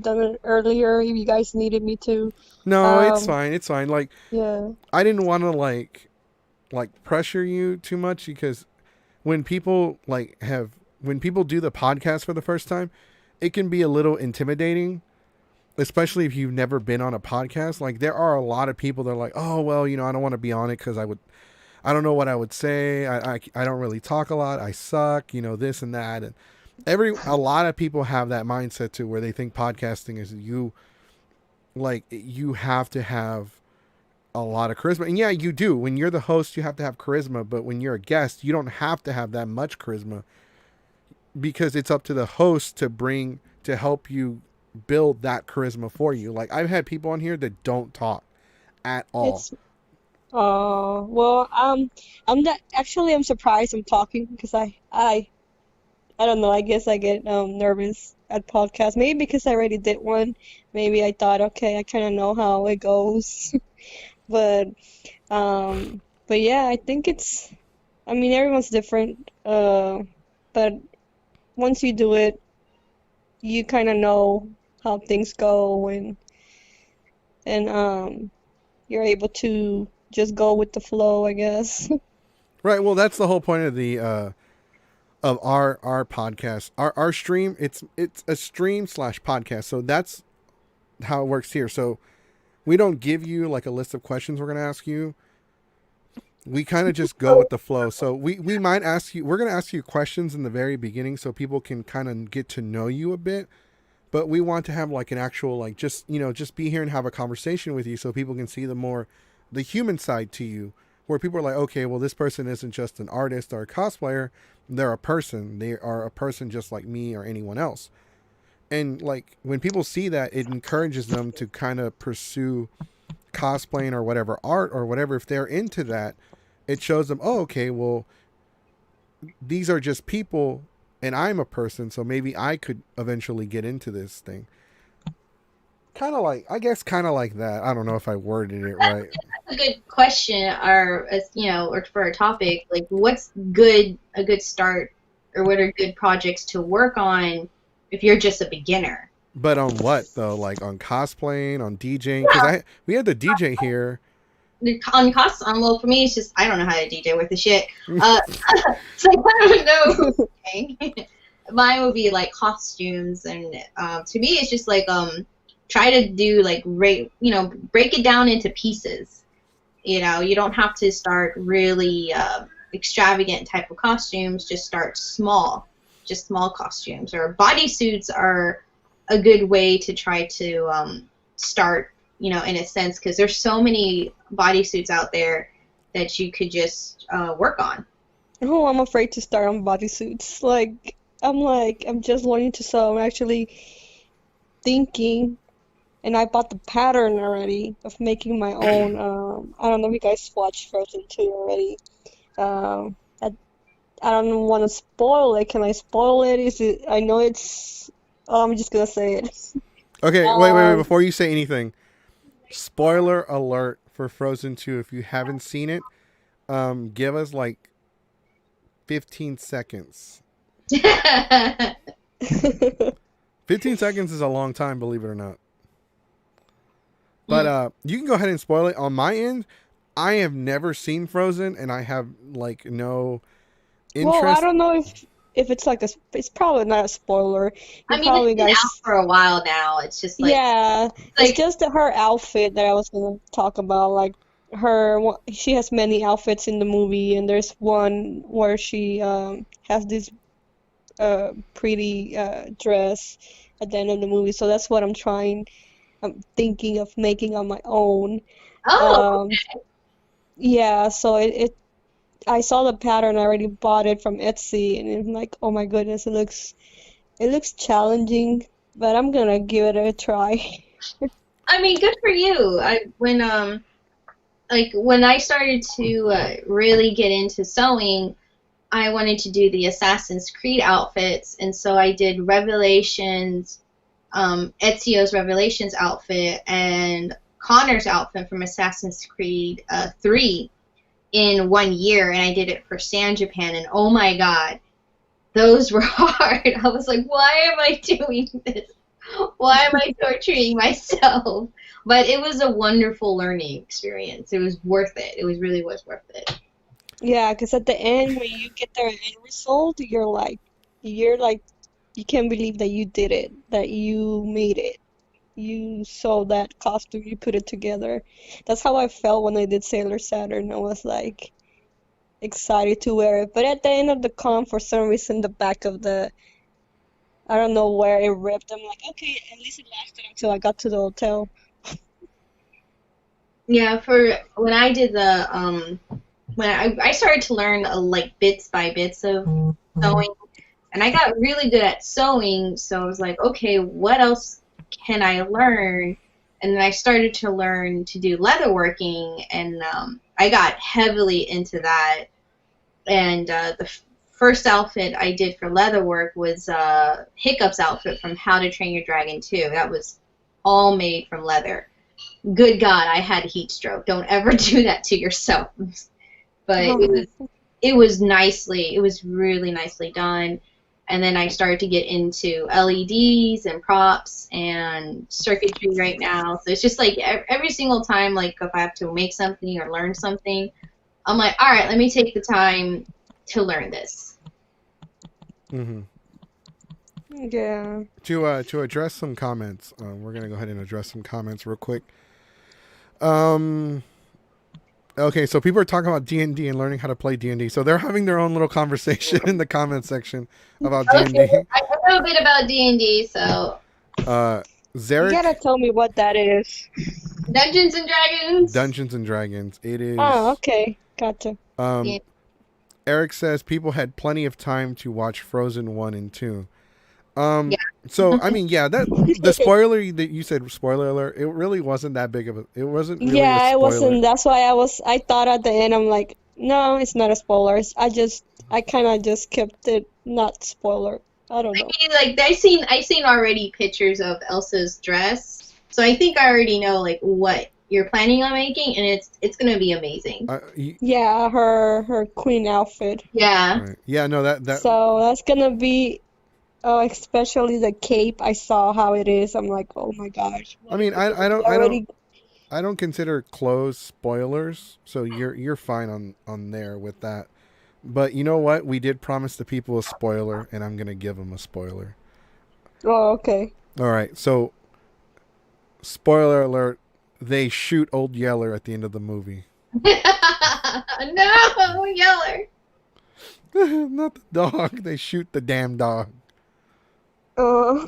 done it earlier if you guys needed me to. no, it's Um, fine. It's fine. Like yeah. I didn't want to like pressure you too much, because when people when people do the podcast for the first time, it can be a little intimidating, especially if you've never been on a podcast. Like there are a lot of people that are like, oh well, I don't want to be on it because I don't know what I would say. I don't really talk a lot. I suck, this and that. And a lot of people have that mindset too, where they think podcasting is you have to have a lot of charisma. And yeah, you do. When you're the host, you have to have charisma. But when you're a guest, you don't have to have that much charisma, because it's up to the host to help you build that charisma for you. Like I've had people on here that don't talk at all. It's well, I'm not actually. I'm surprised I'm talking because I don't know. I guess I get nervous at podcasts. Maybe because I already did one. Maybe I thought, okay, I kind of know how it goes. But but yeah, I think it's. I mean, everyone's different. But once you do it, you kind of know how things go, and you're able to just go with the flow, I guess. Right. Well, that's the whole point of the of our podcast, our stream. It's a stream / podcast. So that's how it works here. So we don't give you like a list of questions we're going to ask you. We kind of just go with the flow. So we might ask you, we're going to ask you questions in the very beginning so people can kind of get to know you a bit. But we want to have like an actual, like just be here and have a conversation with you so people can see the human side to you, where people are like, okay, well, this person isn't just an artist or a cosplayer. They're a person. They are a person just like me or anyone else. And like when people see that, it encourages them to kind of pursue cosplaying or whatever art or whatever. If they're into that, it shows them, oh, okay, well, these are just people and I'm a person, so maybe I could eventually get into this thing. Kind of like that. I don't know if I worded it right. a good question, or or for a topic, like what's a good start, or what are good projects to work on if you're just a beginner? But on what though? Like on cosplaying, on DJing? Because we had the DJ here. Well, for me, it's just I don't know how to DJ with the shit. So I don't know. Okay. Mine would be like costumes, and to me, it's just like try to do like break it down into pieces. You don't have to start really extravagant type of costumes. Just start small, just small costumes, or bodysuits are a good way to try to start you know, in a sense, because there's so many bodysuits out there that you could just work on. Oh, I'm afraid to start on bodysuits. I'm just learning to sew. I'm actually thinking, and I bought the pattern already of making my own. I don't know if you guys watched Frozen 2 already. I don't want to spoil it. Can I spoil it? Is it? I know it's. Oh, I'm just gonna say it. Okay, wait. Um, Before you say anything, spoiler alert for Frozen 2. If you haven't seen it, give us like 15 seconds. 15 seconds is a long time, believe it or not. But you can go ahead and spoil it. On my end, I have never seen Frozen, and I have like no well, I interest. don't know if it's like a. It's probably not a spoiler. You I mean, it's probably been out guys. for a while now. It's just Yeah, it's like just her outfit that I was gonna talk about. Like she has many outfits in the movie, and there's one where she has this pretty dress at the end of the movie. So that's what I'm thinking of making on my own. oh, Um, yeah, so I saw the pattern, I already bought it from Etsy, and I'm like, oh my goodness, it looks challenging, but I'm gonna give it a try. I mean, good for you. When I started to really get into sewing, I wanted to do the Assassin's Creed outfits, and so I did Revelations, Ezio's Revelations outfit, and Connor's outfit from Assassin's Creed 3 in 1 year, and I did it for San Japan, and oh my god, those were hard. I was like, why am I doing this? Why am I torturing myself? But it was a wonderful learning experience. It was worth it. It really was worth it. Yeah, because at the end, when you get the end result, you're like, you can't believe that you did it, that you made it. You saw that costume, you put it together. That's how I felt when I did Sailor Saturn. I was like excited to wear it. But at the end of the con, for some reason, the back of I don't know where it ripped. I'm like, okay, at least it lasted until I got to the hotel. Yeah, for when I did when I started to learn like bits by bits of sewing, and I got really good at sewing, so I was like, okay, what else can I learn? And then I started to learn to do leatherworking, and I got heavily into that. And first outfit I did for leatherwork was Hiccup's outfit from How to Train Your Dragon 2. That was all made from leather. Good God, I had a heat stroke. Don't ever do that to yourself. But it was really nicely done. And then I started to get into LEDs and props and circuitry right now. So it's just like every single time, like if I have to make something or learn something, I'm like, all right, let me take the time to learn this. Mm-hmm. Yeah. To address some comments, we're gonna go ahead and address some comments real quick. Okay, so people are talking about D&D and learning how to play D&D. So they're having their own little conversation in the comment section about D&D. Okay, I know a bit about D&D, so Uh, You gotta Zarek, tell me what that is. Dungeons and Dragons. Dungeons and Dragons. It Oh, is. okay. Gotcha. Yeah. Eric says people had plenty of time to watch Frozen 1 and 2. Yeah. So I mean, yeah, that the spoiler that you said, spoiler alert, it really wasn't that big of a. It wasn't really a Yeah, it spoiler. wasn't. That's why I thought at the end, I'm like, no, it's not a spoiler. I kind of just kept it not spoiler. I don't I know. mean, like I seen already pictures of Elsa's dress, so I think I already know like what you're planning on making, and it's gonna be amazing. Yeah, her queen outfit. Yeah. Right. Yeah, no, that So that's gonna be, especially the cape. I saw how it is. I'm like, oh my gosh. I mean, Because it's already. I don't consider clothes spoilers, so you're fine on there with that. But you know what? We did promise the people a spoiler, and I'm gonna give them a spoiler. Oh, okay. All right, so spoiler alert: they shoot Old Yeller at the end of the movie. No, Yeller. Not the dog. They shoot the damn dog. Uh,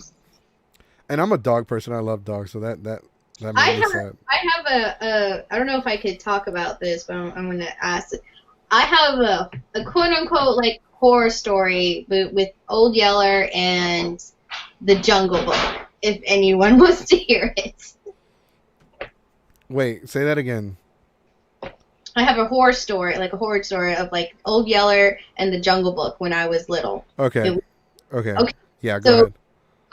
And I'm a dog person. I love dogs, so that That I made me have sad. I don't know if I could talk about this, but I'm going to ask. I have a quote unquote like horror story with Old Yeller and the Jungle Book. If anyone wants to hear it, Wait, say that again. I have a horror story, like a horror story of like Old Yeller and the Jungle Book when I was little. Okay. It, Okay. okay, Yeah, go so ahead.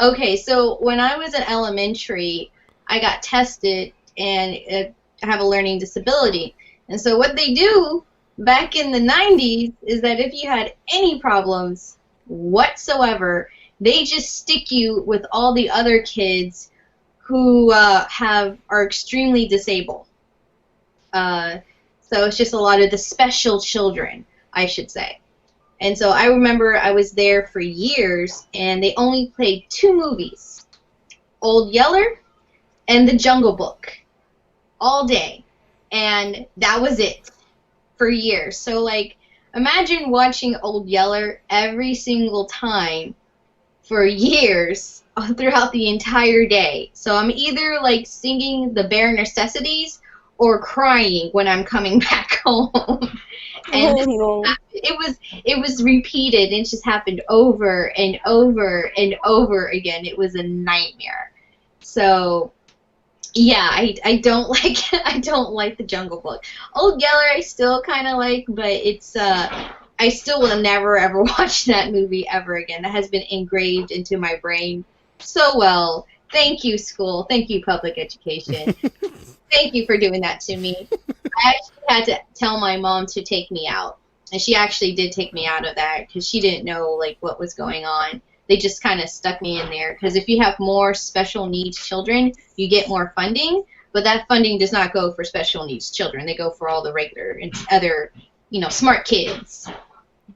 okay, so when I was in elementary, I got tested and I have a learning disability. And so what they do back in the 90s is that if you had any problems whatsoever, they just stick you with all the other kids who are extremely disabled. So it's just a lot of the special children, I should say. And so I remember I was there for years, and they only played 2 movies, Old Yeller and The Jungle Book, all day. And that was it for years. So, like, imagine watching Old Yeller every single time for years throughout the entire day. So I'm either, like, singing the bare necessities or crying when I'm coming back home. And Oh no. it was repeated, and it just happened over and over and over again. It was a nightmare. So yeah, I don't like I don't like the Jungle Book. Old Yeller I still kind of like, but it's I still will never ever watch that movie ever again. That has been engraved into my brain so well. Thank you, school. Thank you, public education. Thank you for doing that to me. I actually had to tell my mom to take me out, and she actually did take me out of that because she didn't know like what was going on. They just kind of stuck me in there because if you have more special needs children, you get more funding, but that funding does not go for special needs children. They go for all the regular and other, smart kids.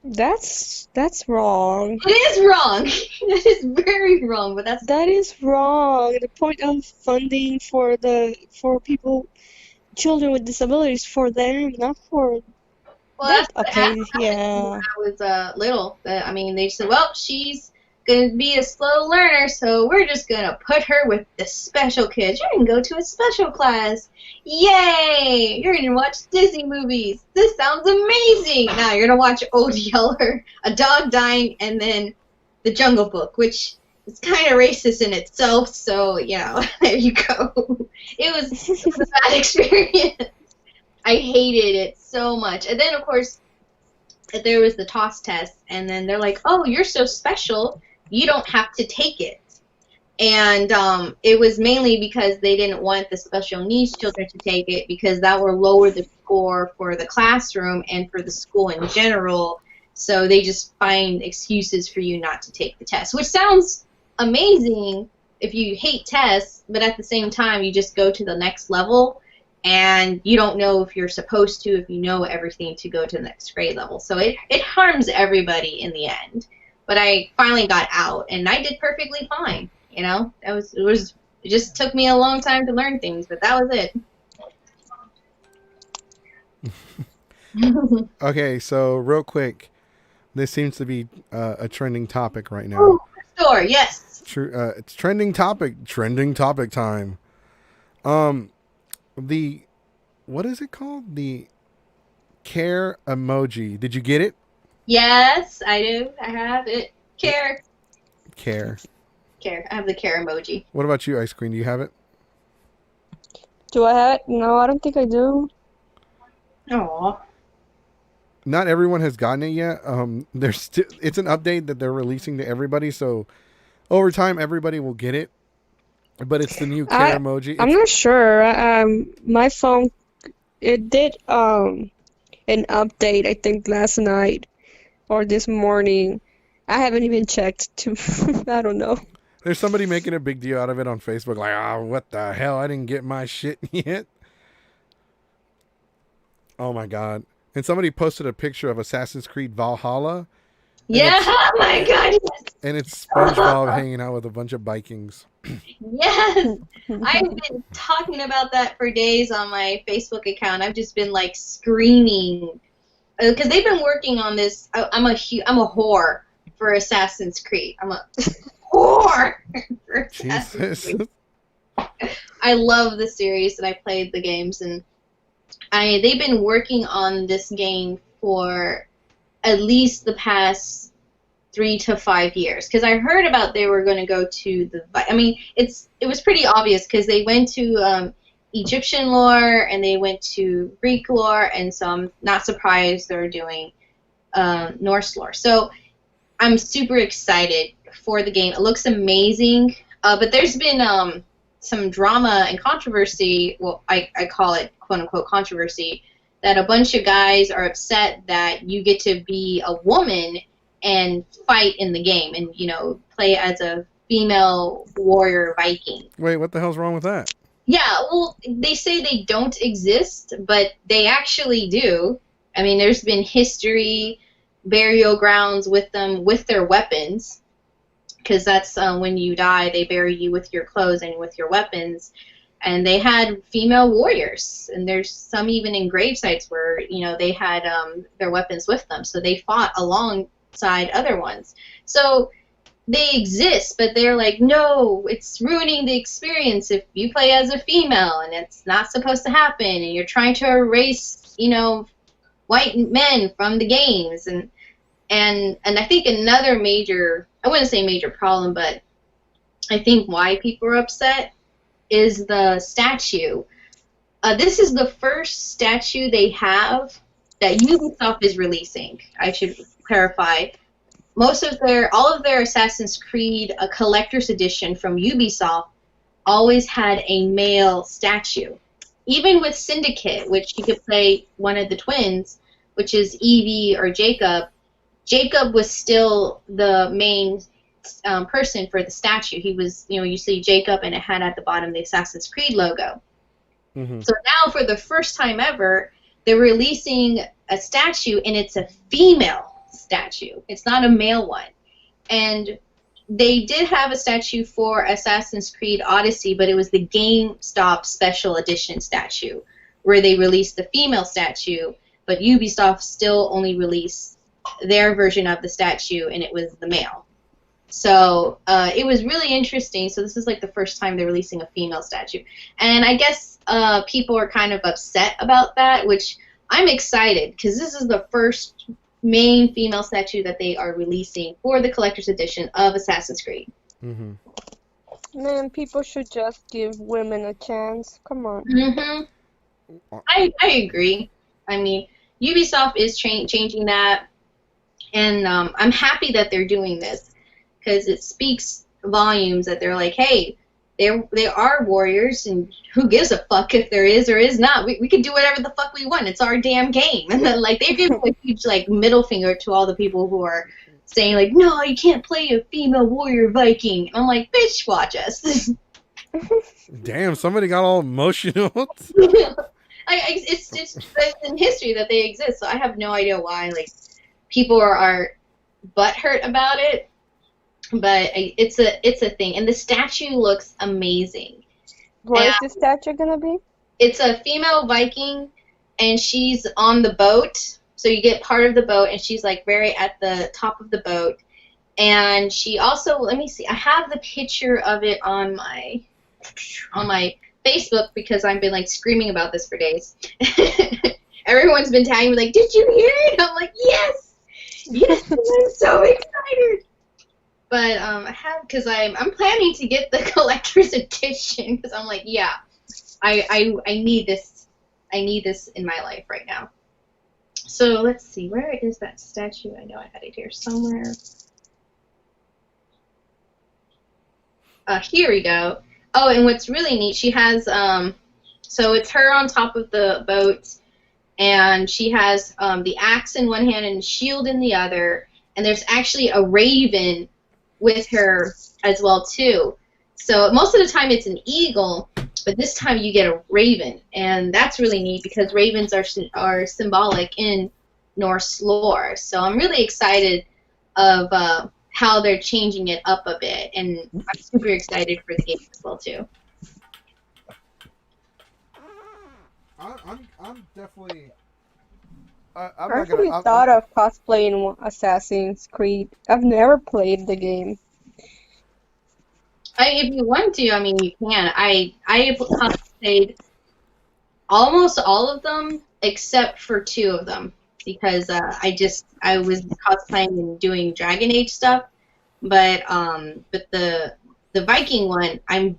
That's wrong. It is wrong. That is very wrong, but that's That is wrong. The point of funding for people, children with disabilities, for them, not for well, that. that's what Okay, happened when yeah. I was little. I mean, they said, well, she's going to be a slow learner, so we're just going to put her with the special kids. You're going to go to a special class. Yay! You're going to watch Disney movies. This sounds amazing. Now you're going to watch Old Yeller, a dog dying, and then The Jungle Book, which is kind of racist in itself, so, there you go. It was a bad experience. I hated it so much. And then, of course, there was the TOS test, and then they're like, oh, you're so special, you don't have to take it. And it was mainly because they didn't want the special needs children to take it because that would lower the score for the classroom and for the school in general. So they just find excuses for you not to take the test, which sounds amazing if you hate tests, but at the same time, you just go to the next level, and you don't know if you're supposed to, if you know everything to go to the next grade level. So it harms everybody in the end. But I finally got out, and I did perfectly fine. It just took me a long time to learn things, but that was it. Okay, so real quick, this seems to be a trending topic right now. Ooh, sure, yes. It's trending topic time. What is it called? The care emoji. Did you get it? Yes, I do. I have it. Care. I have the care emoji. What about you, Ice Queen? Do you have it? Do I have it? No, I don't think I do. Aww. Not everyone has gotten it yet. It's an update that they're releasing to everybody, so over time everybody will get it. But it's the new care emoji. I'm not sure. My phone, it did an update, I think last night or this morning. I haven't even checked to I don't know. There's somebody making a big deal out of it on Facebook, like, what the hell? I didn't get my shit yet. Oh my god. And somebody posted a picture of Assassin's Creed Valhalla. Yeah, oh my god. And it's SpongeBob hanging out with a bunch of Vikings. Yes! I've been talking about that for days on my Facebook account. I've just been like screaming because they've been working on this. I'm a whore for Assassin's Creed. I'm a whore for Assassin's Creed. I love the series, and I played the games, and they've been working on this game for at least the past 3 to 5 years, because I heard about they were going to go to the. I mean, it was pretty obvious because they went to Egyptian lore and they went to Greek lore, and so I'm not surprised they're doing Norse lore. So I'm super excited for the game. It looks amazing, but there's been some drama and controversy. Well, I call it quote unquote controversy, that a bunch of guys are upset that you get to be a woman and fight in the game and, play as a female warrior Viking. Wait, what the hell's wrong with that? Yeah, well, they say they don't exist, but they actually do. I mean, there's been history, burial grounds with them, with their weapons, because that's when you die, they bury you with your clothes and with your weapons. And they had female warriors, and there's some even in grave sites where, they had their weapons with them, so they fought alongside other ones. So they exist, but they're like, no, it's ruining the experience if you play as a female, and it's not supposed to happen, and you're trying to erase, white men from the games. And I think another major, I wouldn't say major problem, but I think why people are upset is the statue. This is the first statue they have that Ubisoft is releasing. I should clarify. All of their Assassin's Creed collector's edition from Ubisoft always had a male statue. Even with Syndicate, which you could play one of the twins, which is Evie or Jacob, Jacob was still the main person for the statue. He was, you see Jacob, and it had at the bottom the Assassin's Creed logo. Mm-hmm. So now, for the first time ever, they're releasing a statue, and it's a female statue. It's not a male one. And they did have a statue for Assassin's Creed Odyssey, but it was the GameStop Special Edition statue, where they released the female statue, but Ubisoft still only released their version of the statue, and it was the male. So it was really interesting. So this is like the first time they're releasing a female statue. And I guess people are kind of upset about that, which I'm excited, because this is the first main female statue that they are releasing for the collector's edition of Assassin's Creed. Mm-hmm. Man, people should just give women a chance. Come on. Mm-hmm. I agree. I mean, Ubisoft is changing that, and I'm happy that they're doing this, because it speaks volumes that they're like, hey, they are warriors, and who gives a fuck if there is or is not? We can do whatever the fuck we want. It's our damn game. And then, like, they're giving a huge, like, middle finger to all the people who are saying, like, no, you can't play a female warrior Viking. I'm like, bitch, watch us. Damn, somebody got all emotional. It's in history that they exist, so I have no idea why, like, people are butthurt about it. But it's a thing, and the statue looks amazing. What is the statue gonna be? It's a female Viking, and she's on the boat. So you get part of the boat, and she's like very at the top of the boat. And she also, let me see, I have the picture of it on my Facebook, because I've been like screaming about this for days. Everyone's been tagging me like, did you hear it? I'm like, yes, I'm so excited. But I have, because I'm planning to get the collector's edition, because I'm like, yeah, I need this. I need this in my life right now. So let's see, where is that statue? I know I had it here somewhere. Here we go. Oh, and what's really neat, she has, so it's her on top of the boat, and she has the axe in one hand and the shield in the other, and there's actually a raven with her as well too. So most of the time it's an eagle, but this time you get a raven, and that's really neat because ravens are symbolic in Norse lore. So I'm really excited of how they're changing it up a bit, and I'm super excited for the game as well too. I'm definitely. I actually thought of cosplaying Assassin's Creed. I've never played the game. If you want to, I mean, you can. I cosplayed almost all of them except for two of them because I was cosplaying and doing Dragon Age stuff, but the Viking one, I'm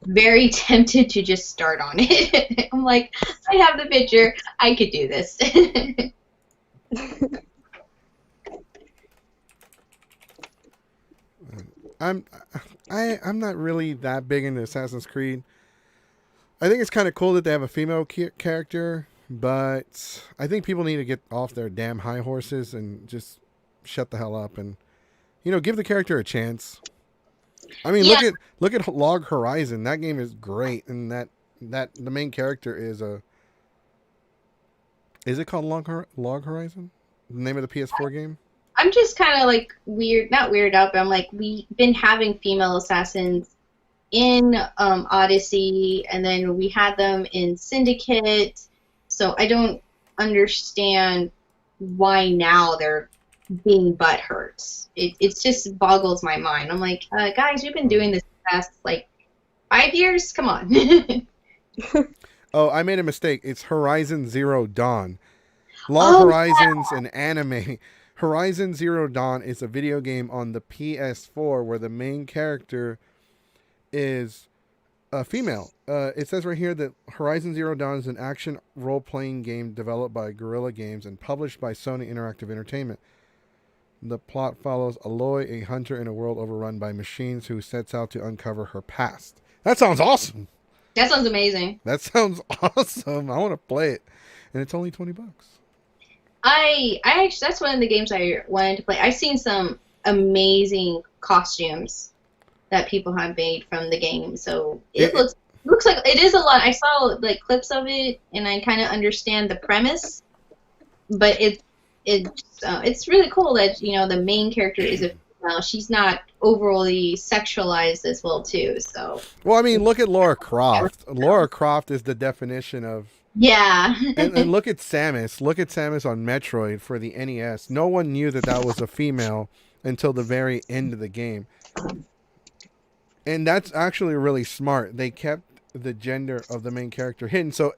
very tempted to just start on it. I'm like, I have the picture, I could do this. I'm I'm not really that big into Assassin's Creed. I think it's kind of cool that they have a female character, but I think people need to get off their damn high horses and just shut the hell up and give the character a chance. I mean, Yeah, look at Log Horizon. That game is great, and that the main character is a. Is it called Log Horizon? The name of the PS4 game? I'm just kind of like not weird out, but I'm like, we've been having female assassins in Odyssey, and then we had them in Syndicate, so I don't understand why now they're being butthurt. It just boggles my mind. I'm like, guys, we've been doing this the past, like, 5 years? Come on. Oh, I made a mistake. It's Horizon Zero Dawn. Log Oh, Horizon's an anime. Horizon Zero Dawn is a video game on the PS4 where the main character is a female. It says right here that Horizon Zero Dawn is an action role-playing game developed by Guerrilla Games and published by Sony Interactive Entertainment. The plot follows Aloy, a hunter in a world overrun by machines who sets out to uncover her past. That sounds awesome. that sounds amazing. That sounds awesome. I want to play it. And it's only $20. I actually, that's one of the games I wanted to play. I've seen some amazing costumes that people have made from the game, so it looks like it is a lot. I saw clips of it, and I kind of understand the premise, but it's really cool that the main character is a female. She's not overly sexualized as well too. So well, I mean, look at Lara Croft. Lara Croft is the definition of. yeah. And look at Samus. Look at Samus on Metroid for the NES. No one knew that was a female until the very end of the game. And that's actually really smart. They kept the gender of the main character hidden. So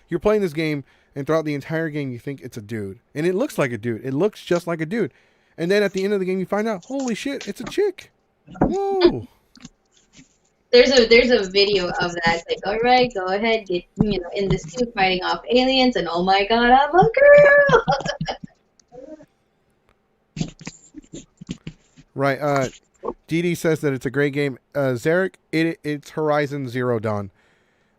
you're playing this game, and throughout the entire game, you think it's a dude. And it looks like a dude. It looks just like a dude. And then at the end of the game, you find out, holy shit, it's a chick. Whoa. There's a video of that. It's like, all right, go ahead, get in the suit fighting off aliens, and oh my god, I'm a girl. Right. Dee says that it's a great game. Zarek, it's Horizon Zero Dawn.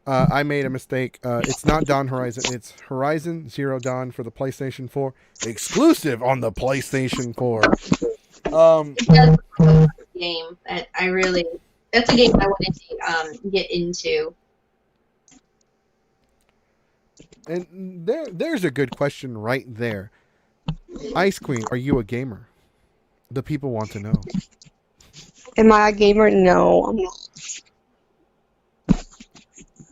I made a mistake. It's not Dawn Horizon. It's Horizon Zero Dawn for the PlayStation 4. Exclusive on the PlayStation 4. That's a game that that's a game I wanted to get into. And there's a good question right there. Ice Queen, are you a gamer? The people want to know. Am I a gamer? No, I'm not.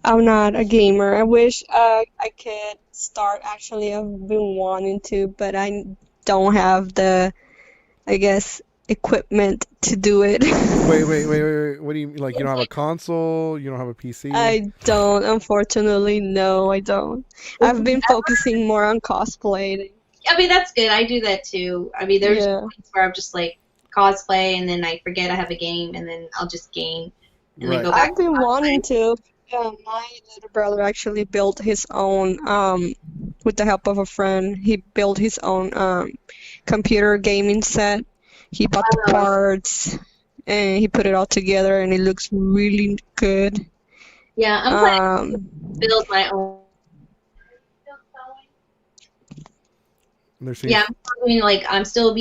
I'm not a gamer. I wish I could start. Actually, I've been wanting to, but I don't have the, I guess, equipment to do it. Wait. What do you mean? Like, you don't have a console? You don't have a PC? I don't, unfortunately. No, I don't. I've been focusing more on cosplay. I mean, that's good. I do that too. I mean, there's points where I'm just like cosplay, and then I forget I have a game, and then I'll just game, and then go back. I've been wanting to. My little brother actually built his own, with the help of a friend, he built his own computer gaming set. He bought the parts, and he put it all together, and it looks really good. Yeah, I'm planning to build my own. Yeah, I'm still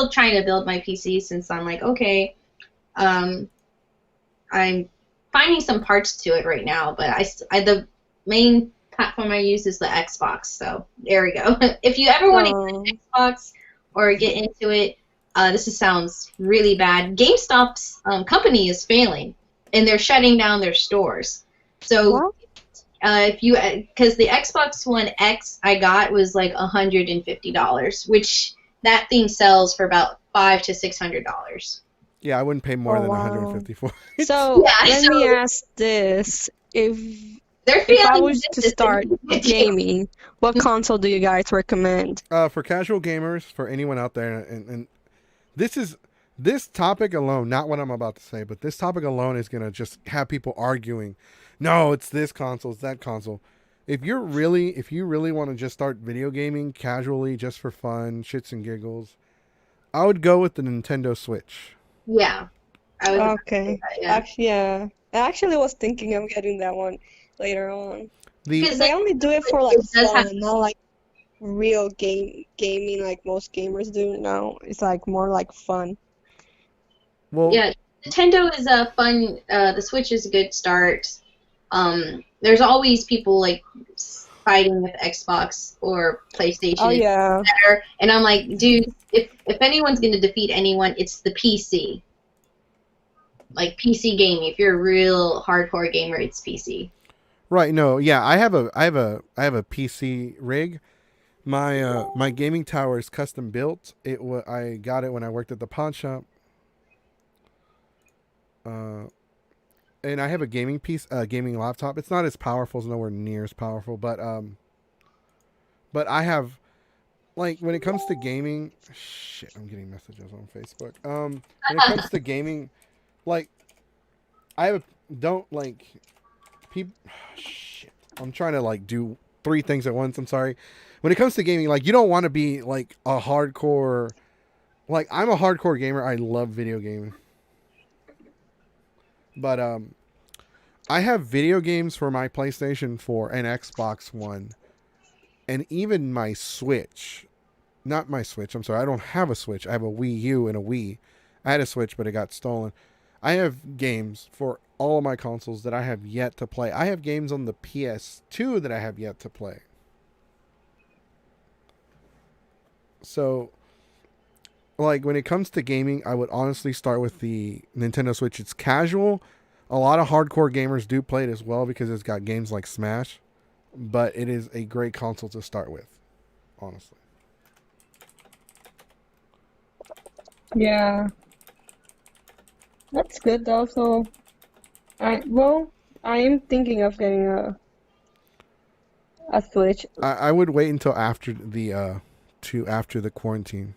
trying to build my PC since I'm like, okay, I'm finding some parts to it right now, but the main platform I use is the Xbox, so there we go. If you ever want to get an Xbox or get into it, sounds really bad. GameStop's company is failing, and they're shutting down their stores. So because the Xbox One X I got was like $150, which that thing sells for about $500 to $600. Yeah, I wouldn't pay more Oh, than wow. 150 for it. So Yeah, let me so ask this. If they're if I feeling was to business start with you. gaming, what console do you guys recommend? For casual gamers, for anyone out there, and this is this topic alone, not what I'm about to say, but this topic alone is gonna just have people arguing. No, it's this console, it's that console. If you really want to just start video gaming casually, just for fun, shits and giggles, I would go with the Nintendo Switch. Yeah, I was about to say Okay. that. Yeah, Actually, yeah. I actually was thinking of getting that one later on. The because Because I only do it for like it does have. fun, not like real gaming like most gamers do now. It's like more like fun. well, Yeah, Nintendo is a fun. The Switch is a good start. There's always people like fighting with Xbox or Oh PlayStation yeah. better, and I'm like, dude, if anyone's gonna defeat anyone, it's the PC. Like PC gaming. If you're a real hardcore gamer, it's PC. right? No, yeah, I have a PC rig. My gaming tower is custom built. I got it when I worked at the pawn shop. Uh, and I have a gaming laptop. It's not as powerful, it's nowhere near as powerful, but I have like when it comes to gaming, shit, I'm getting messages on Facebook. When it comes to gaming, like I have don't like people. Shit, I'm trying to like do three things at once. I'm sorry. When it comes to gaming, like you don't want to be like a hardcore. Like I'm a hardcore gamer. I love video gaming, but I have video games for my PlayStation 4 and Xbox One, and even my Switch. Not my Switch. I'm sorry. I don't have a Switch. I have a Wii U and a Wii. I had a Switch, but it got stolen. I have games for all of my consoles that I have yet to play. I have games on the PS2 that I have yet to play. So, like, when it comes to gaming, I would honestly start with the Nintendo Switch. It's casual. A lot of hardcore gamers do play it as well because it's got games like Smash. But it is a great console to start with, honestly. Yeah. That's good though. So I am thinking of getting a Switch. I would wait until after the quarantine.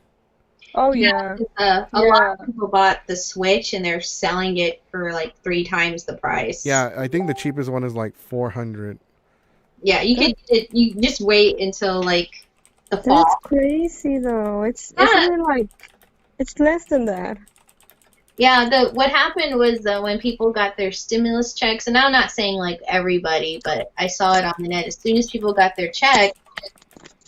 Oh Yeah, yeah. a lot Yeah. of people bought the Switch and they're selling it for like 3 times the price. Yeah, I think the cheapest one is like 400. Yeah, you That could you just wait until like the that's fall. crazy though. It's Yeah, isn't it like it's less than that. yeah. The what happened was when people got their stimulus checks, and I'm not saying like everybody, but I saw it on the net. As soon as people got their check,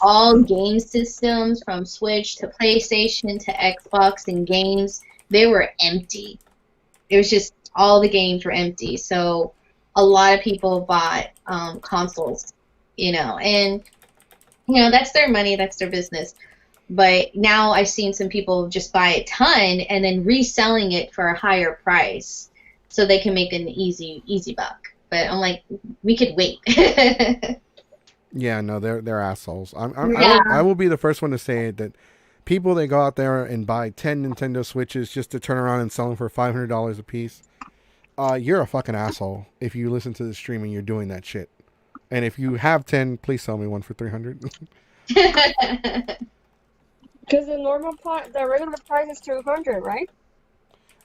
all game systems from Switch to PlayStation to Xbox and games, they were empty. It was just all the games were empty. So a lot of people bought consoles, and that's their money, that's their business. But now I've seen some people just buy a ton and then reselling it for a higher price so they can make an easy buck. But I'm like, we could wait. Yeah, no, they're assholes. Yeah. I will be the first one to say that people that go out there and buy 10 Nintendo Switches just to turn around and sell them for $500 a piece, you're a fucking asshole if you listen to the stream and you're doing that shit. And if you have 10, please sell me one for 300. Because the regular price is 200, right?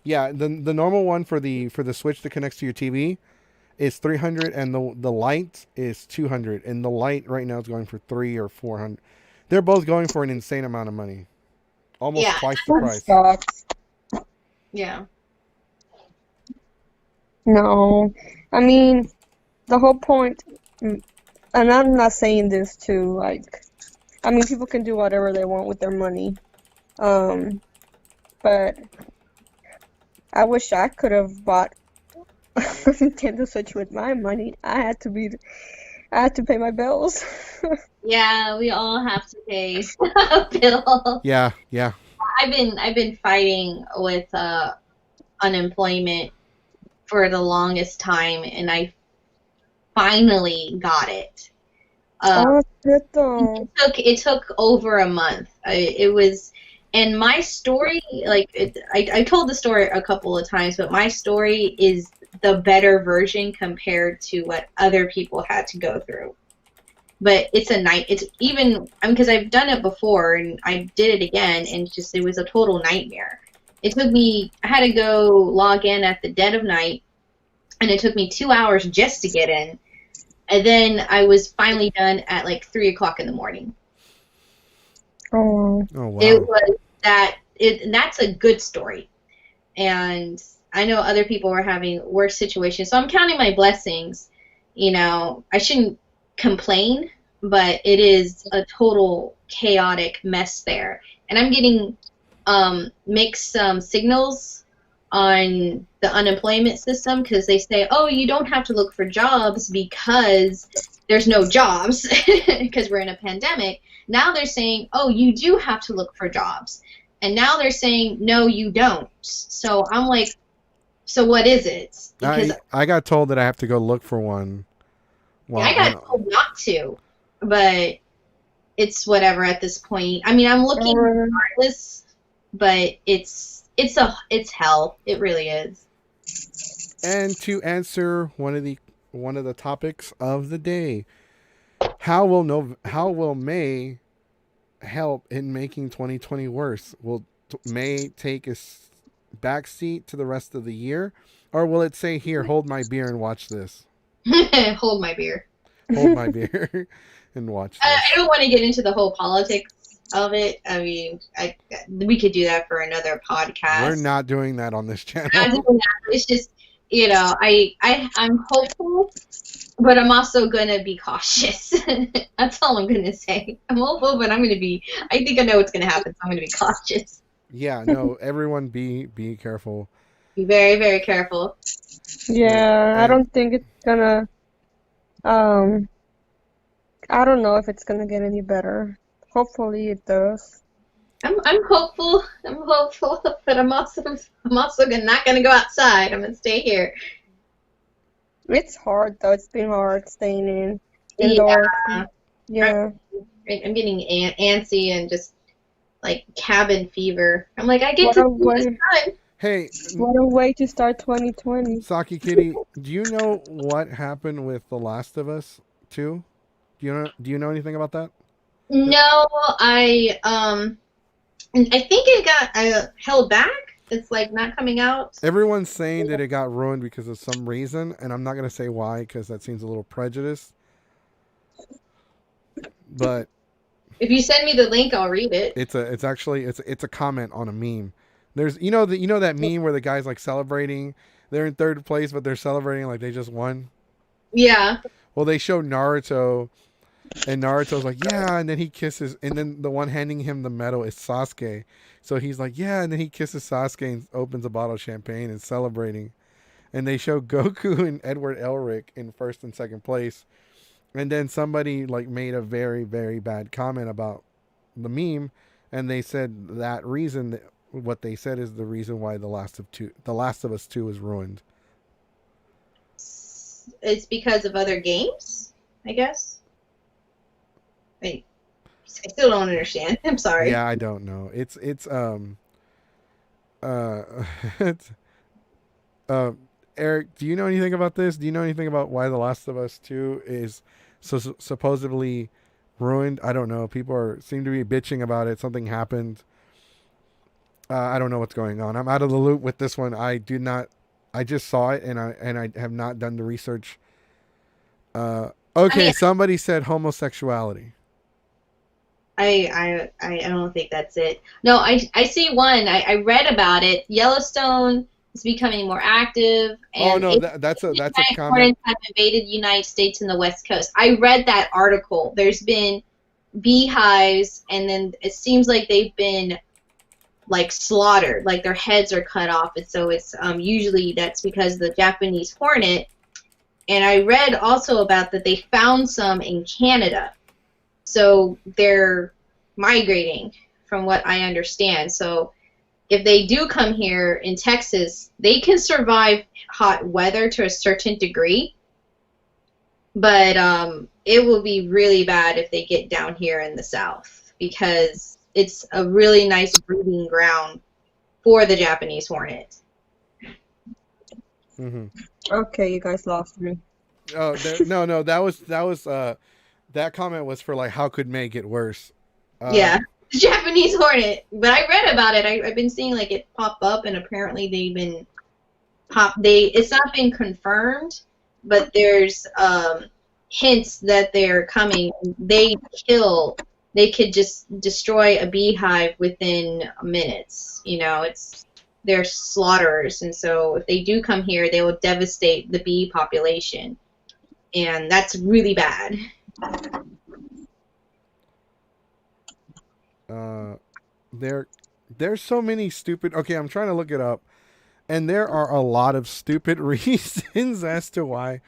Yeah, the normal one for the Switch that connects to your TV is 300, and the light is 200, and the light right now is going for 3 or 400. They're both going for an insane amount of money, almost Yeah. twice the That price. sucks. Yeah. No, I mean the whole point, and I'm not saying this to like, I mean people can do whatever they want with their money, um, but I wish I could have bought a Nintendo Switch with my money. I had to pay my bills. Yeah, we all have to pay a bill. Yeah, yeah. I've been fighting with unemployment for the longest time, and I finally got it. Oh, that's good though. It took over a month. It was And my story, like, I told the story a couple of times, but my story is the better version compared to what other people had to go through. But it's a night. It's even, I mean, because I've done it before and I did it again, and it was a total nightmare. It took me, I had to go log in at the dead of night, and it took me 2 hours just to get in. And then I was finally done at like 3 o'clock in the morning. Oh, Oh wow. It was that's a good story. And I know other people were having worse situations, so I'm counting my blessings. You know, I shouldn't complain, but it is a total chaotic mess there. And I'm getting mixed signals on the unemployment system, because they say, oh, you don't have to look for jobs because there's no jobs because we're in a pandemic. Now they're saying, oh, you do have to look for jobs. And now they're saying, no, you don't. So I'm like, so what is it? Because I got told that I have to go look for one. Well, I got told not to, but it's whatever at this point. I mean, I'm looking regardless, but it's hell. It really is. And to answer one of the topics of the day, how will May help in making 2020 worse? Will May take a backseat to the rest of the year, or will it say, here, hold my beer and watch this? Hold my beer. Hold my beer and watch this. I don't want to get into the whole politics of it. I mean, we could do that for another podcast. We're not doing that on this channel. Not doing that. It's just, you know, I'm hopeful, but I'm also gonna be cautious. That's all I'm gonna say. I'm hopeful, but I think I know what's gonna happen, so I'm gonna be cautious. Yeah, no, everyone be careful. Be very, very careful. yeah, I don't think it's gonna, I don't know if it's gonna get any better. Hopefully it does. I'm hopeful. But I'm also not gonna go outside. I'm gonna stay here. It's hard though. It's been hard staying indoors. Yeah. I'm getting antsy and just like cabin fever. I'm like, I get to do this time. Hey, what a way to start 2020. Saki Kitty, do you know what happened with The Last of Us 2? Do you know anything about that? No, I think it got held back. It's like not coming out. Everyone's saying that it got ruined because of some reason, and I'm not going to say why because that seems a little prejudiced. But if you send me the link, I'll read it. It's a comment on a meme. There's that meme where the guy's like celebrating. They're in third place, but they're celebrating like they just won. Yeah. Well, they show Naruto, and Naruto's like, yeah, and then he kisses, and then the one handing him the medal is Sasuke. So he's like, yeah, and then he kisses Sasuke and opens a bottle of champagne and celebrating. And they show Goku and Edward Elric in first and second place. And then somebody like made a very, very bad comment about the meme, and they said that reason, what they said is the reason why The Last of Us 2 is ruined. It's because of other games, I guess. Wait, I still don't understand. I'm sorry. Yeah, I don't know. It's Eric, do you know anything about this? Do you know anything about why The Last of Us 2 is supposedly ruined? I don't know. People seem to be bitching about it. Something happened. I don't know what's going on. I'm out of the loop with this one. I just saw it and I have not done the research. Okay, somebody said homosexuality. I don't think that's it. No, I see one. I read about it. Yellowstone is becoming more active. And oh no, that's a comment. Have invaded the United States and the West Coast. I read that article. There's been beehives, and then it seems like they've been like slaughtered, like their heads are cut off, and so it's usually that's because of the Japanese hornet. And I read also about that they found some in Canada, so they're migrating, from what I understand. So if they do come here in Texas, they can survive hot weather to a certain degree, but it will be really bad if they get down here in the South, because it's a really nice breeding ground for the Japanese hornet. Mm-hmm. Okay, you guys lost me. Oh, no, that comment was for like how could May get worse. Yeah, the Japanese hornet. But I read about it. I've been seeing like it pop up, and apparently they've been it's not been confirmed, but there's hints that they're coming. They could just destroy a beehive within minutes. You know, they're slaughterers, and so if they do come here, they will devastate the bee population, and that's really bad. There's so many stupid. Okay, I'm trying to look it up, and there are a lot of stupid reasons as to why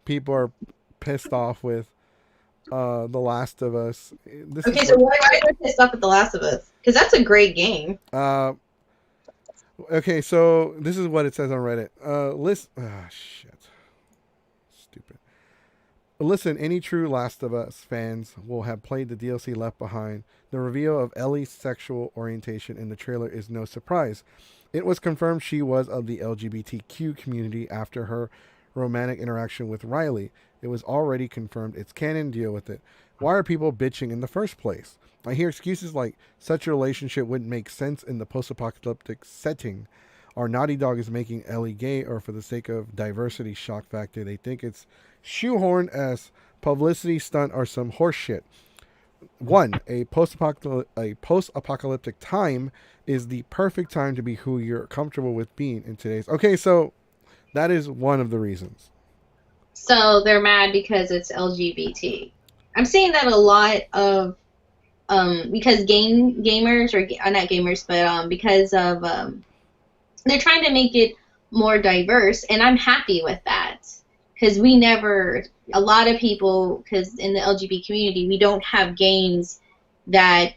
people are pissed off with The Last of Us. Okay, so why are they pissed off at The Last of Us? Because that's a great game. Okay, so this is what it says on Reddit. Shit. Stupid. Listen, any true Last of Us fans will have played the DLC Left Behind. The reveal of Ellie's sexual orientation in the trailer is no surprise. It was confirmed she was of the LGBTQ community after her romantic interaction with Riley. It was already confirmed. It's canon. Deal with it. Why are people bitching in the first place? I hear excuses like such a relationship wouldn't make sense in the post-apocalyptic setting, or Naughty Dog is making Ellie gay, or for the sake of diversity shock factor, they think it's shoehorned as publicity stunt or some horse shit. One, a post-apocalyptic time is the perfect time to be who you're comfortable with being in today's. Okay, so that is one of the reasons. So they're mad because it's LGBT. I'm seeing that a lot of because gamers or not gamers, but because of they're trying to make it more diverse, and I'm happy with that because a lot of people, because in the LGBT community, we don't have games that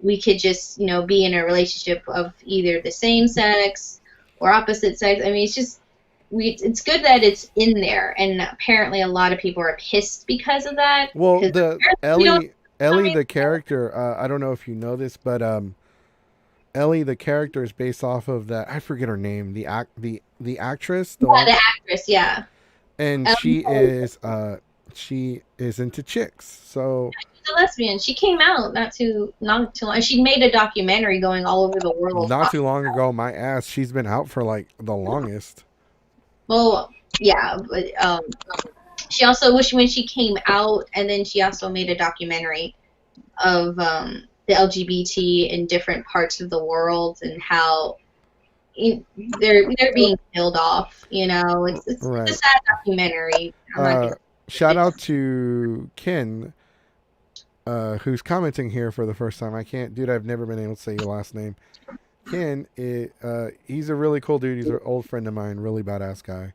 we could just be in a relationship of either the same sex or opposite sex. I mean, it's good that it's in there, and apparently a lot of people are pissed because of that. Well, the Ellie, the character, I don't know if you know this, but Ellie, the character, is based off of that. I forget her name. The actress. The actress, yeah. And she is into chicks. So she's a lesbian. She came out not too long. She made a documentary going all over the world. Not too long ago, my ass. She's been out for like the longest. Well, yeah, but she also when she came out, and then she also made a documentary of the LGBT in different parts of the world and how they're being killed off. It's right. A sad documentary. Shout out to Ken, who's commenting here for the first time. I've never been able to say your last name. Ken, he's a really cool dude. He's an old friend of mine, really badass guy.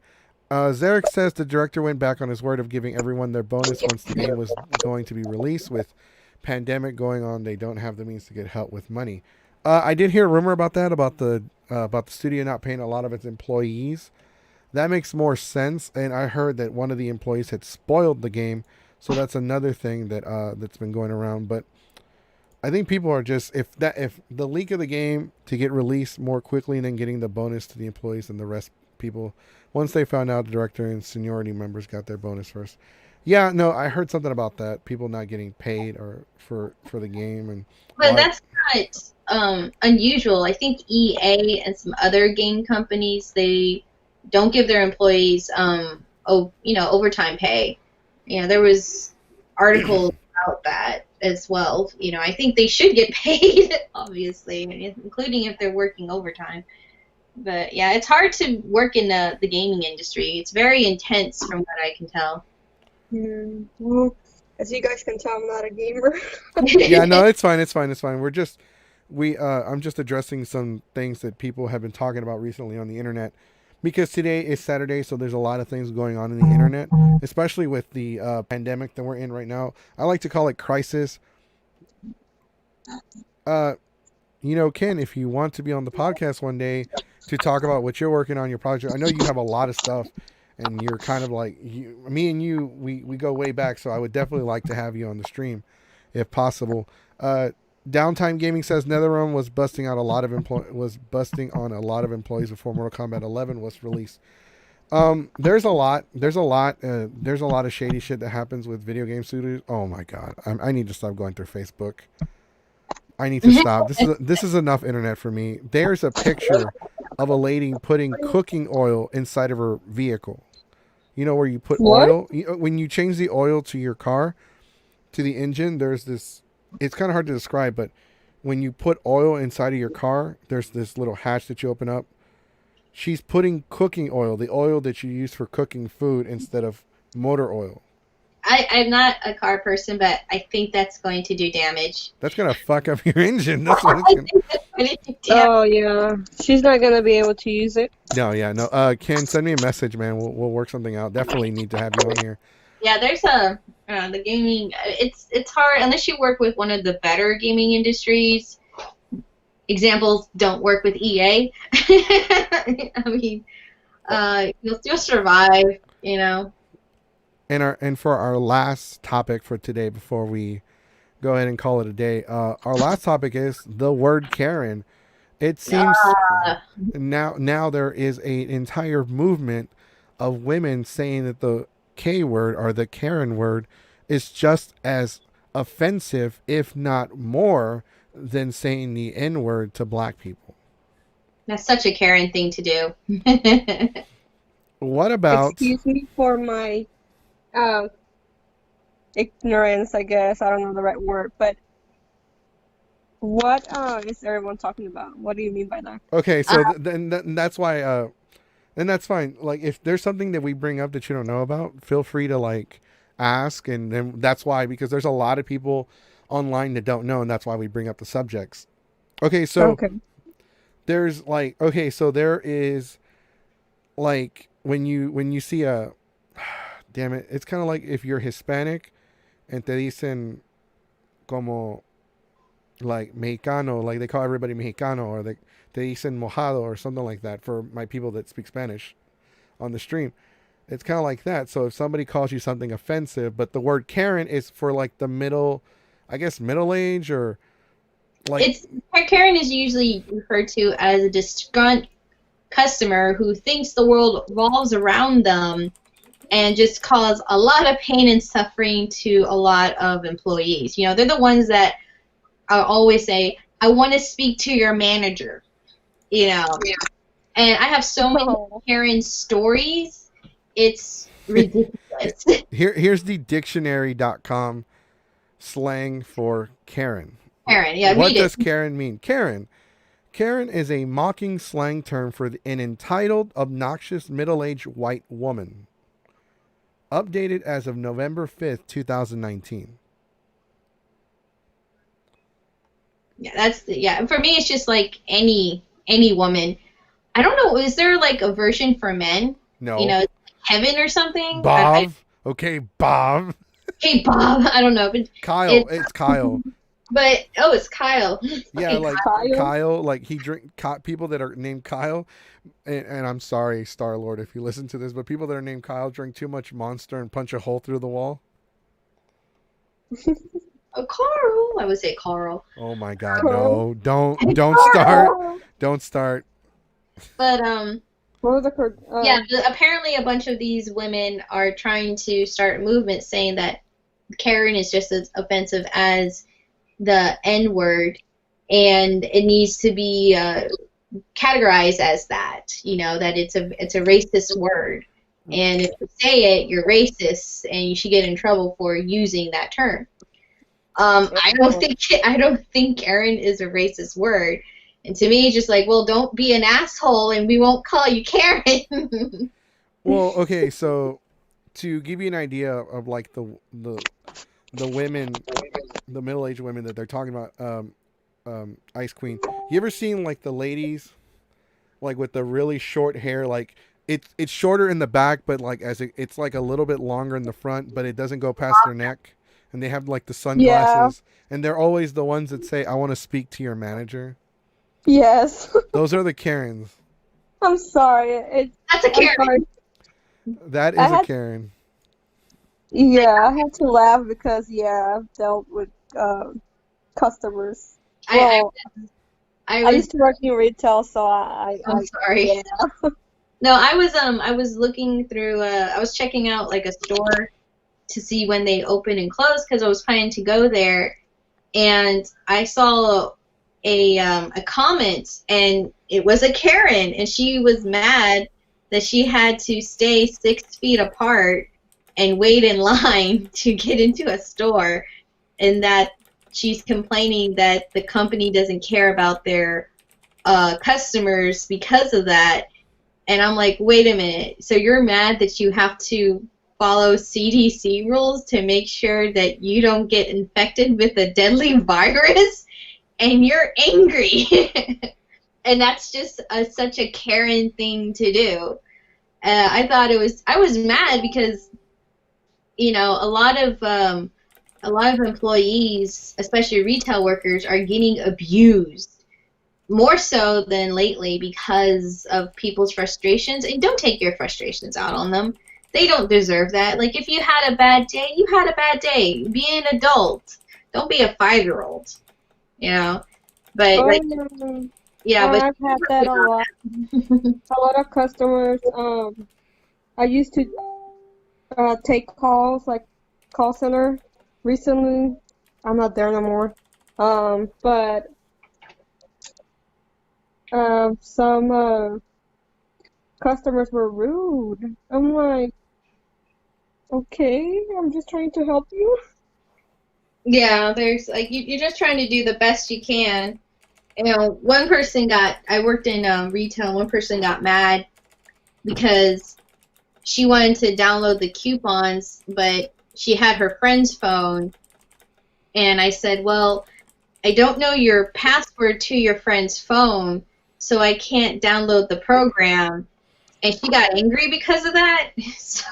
Zarek says the director went back on his word of giving everyone their bonus once the game was going to be released. With pandemic going on, they don't have the means to get help with money. I did hear a rumor about that, about the studio not paying a lot of its employees. That makes more sense, and I heard that one of the employees had spoiled the game, so that's another thing that's been going around. But I think people are just if the leak of the game to get released more quickly and then getting the bonus to the employees and the rest people, once they found out the director and seniority members got their bonus first. Yeah, no, I heard something about that. People not getting paid or for the game, but that's not unusual. I think EA and some other game companies, they don't give their employees overtime pay. There was articles about that as well. I think they should get paid, obviously, including if they're working overtime. But yeah, it's hard to work in the gaming industry. It's very intense from what I can tell. Well, as you guys can tell, I'm not a gamer. Yeah, no, it's fine. I'm just addressing some things that people have been talking about recently on the internet, because today is Saturday, so there's a lot of things going on in the internet, especially with the pandemic that we're in right now. I like to call it crisis. Ken, if you want to be on the podcast one day to talk about what you're working on, your project, I know you have a lot of stuff, and you're kind of like me and you. We go way back, so I would definitely like to have you on the stream, if possible. Downtime Gaming says NetherRealm was busting on a lot of employees before Mortal Kombat 11 was released. There's a lot. There's a lot. There's a lot of shady shit that happens with video game studios. Oh my god, I need to stop going through Facebook. I need to stop. This is enough internet for me. There's a picture of a lady putting cooking oil inside of her vehicle. You know where you put What? oil when you change the oil to your car, to the engine. There's this. It's kind of hard to describe, but when you put oil inside of your car, there's this little hatch that you open up. She's putting cooking oil, the oil that you use for cooking food, instead of motor oil. I'm not a car person, but I think that's going to do damage. That's gonna fuck up your engine. That's what it's gonna. Oh yeah, she's not gonna be able to use it. No, yeah, no. Ken, send me a message, man. We'll work something out. Definitely need to have you on here. Yeah, there's the gaming. It's hard unless you work with one of the better gaming industries. Examples: don't work with EA. I mean, you'll survive, you know. And for our last topic for today, before we go ahead and call it a day, our last topic is the word Karen. It seems now there is an entire movement of women saying that the K word or the Karen word is just as offensive, if not more, than saying the N word to black people. That's such a Karen thing to do. What about? Excuse me for my ignorance, I guess. I don't know the right word, but what is everyone talking about? What do you mean by that? Okay, so then that's why. And that's fine. Like, if there's something that we bring up that you don't know about, feel free to like ask, and then that's why, because there's a lot of people online that don't know, and that's why we bring up the subjects. Okay, so there's like, okay, so there is like when you see a damn it, it's kind of like if you're Hispanic and te dicen como like Mexicano, like they call everybody Mexicano, or te dicen mojado or something like that for my people that speak Spanish on the stream. It's kind of like that. So if somebody calls you something offensive, but the word Karen is for like the middle, I guess middle age, or like Karen is usually referred to as a disgruntled customer who thinks the world revolves around them and just cause a lot of pain and suffering to a lot of employees. You know, they're the ones that always say, I want to speak to your manager, you know. Yeah. And I have so many Karen stories. It's ridiculous. Here's the dictionary.com slang for Karen. Karen, yeah. What does Karen mean? Karen is a mocking slang term for an entitled, obnoxious, middle-aged white woman. Updated as of November 5th, 2019. Yeah, for me it's just like any woman. I don't know, is there like a version for men? No. You know, Kevin or something? Bob. Okay, Bob. Hey, Bob. I don't know, but Kyle. It's Kyle. But it's Kyle. Yeah, like Kyle. Like he people that are named Kyle, and I'm sorry, Star-Lord, if you listen to this, but people that are named Kyle drink too much Monster and punch a hole through the wall. Oh, Carl. I would say Carl. Oh my God, no! Don't start! Don't start! But what was the yeah, apparently a bunch of these women are trying to start a movement saying that Karen is just as offensive as the N word, and it needs to be categorized as that. You know, that it's a racist word, and if you say it, you're racist, and you should get in trouble for using that term. I don't think Karen is a racist word, and to me, it's just like, well, don't be an asshole, and we won't call you Karen. Well, okay, so to give you an idea of like the women, the middle-aged women that they're talking about, Ice Queen. You ever seen like the ladies, like with the really short hair, like it's shorter in the back, but like it's like a little bit longer in the front, but it doesn't go past their neck, and they have like the sunglasses, and they're always the ones that say, "I want to speak to your manager." Yes. Those are the Karens. I'm sorry. That's a Karen. That is a Karen. Yeah, I had to laugh because I've dealt with customers. I Well, I I was. used to work in retail, so I'm sorry. yeah. No, I was looking through. I was checking out like a store to see when they open and close because I was planning to go there, and I saw a comment, and it was a Karen, and she was mad that she had to stay 6 feet apart and wait in line to get into a store, and that she's complaining that the company doesn't care about their customers because of that. And I'm like, wait a minute. So you're mad that you have to follow CDC rules to make sure that you don't get infected with a deadly virus? And you're angry. And that's just such a Karen thing to do. I was mad because, you know, a lot of employees, especially retail workers, are getting abused more so than lately because of people's frustrations. And don't take your frustrations out on them. They don't deserve that. Like, if you had a bad day, you had a bad day. Be an adult. Don't be a 5-year-old, you know? But, Oh like, no. yeah, but I've had that a lot. A lot of customers. I used to take calls like call center. Recently, I'm not there no more. But some customers were rude. I'm like, okay, I'm just trying to help you. yeah, there's, like, you're just trying to do the best you can. You know, I worked in retail, one person got mad because she wanted to download the coupons, but she had her friend's phone. And I said, well, I don't know your password to your friend's phone, so I can't download the program. And she got angry because of that. So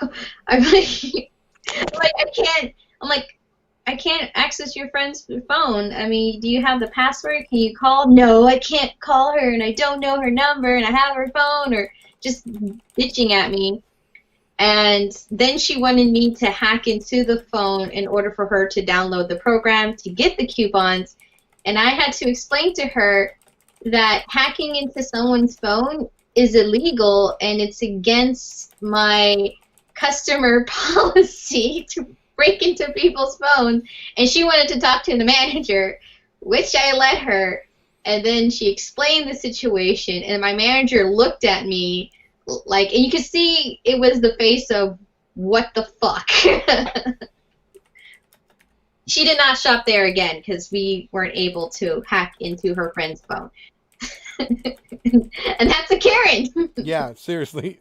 I'm like, I can't. I'm like, I can't access your friend's phone. I mean, do you have the password? Can you call? No, I can't call her, and I don't know her number, and I have her phone, or just bitching at me. And then she wanted me to hack into the phone in order for her to download the program to get the coupons. And I had to explain to her that hacking into someone's phone is illegal and it's against my customer policy to break into people's phones. And she wanted to talk to the manager, which I let her. And then she explained the situation, and my manager looked at me like, and you could see it was the face of, what the fuck? She did not shop there again because we weren't able to hack into her friend's phone. And that's a Karen. Yeah, seriously.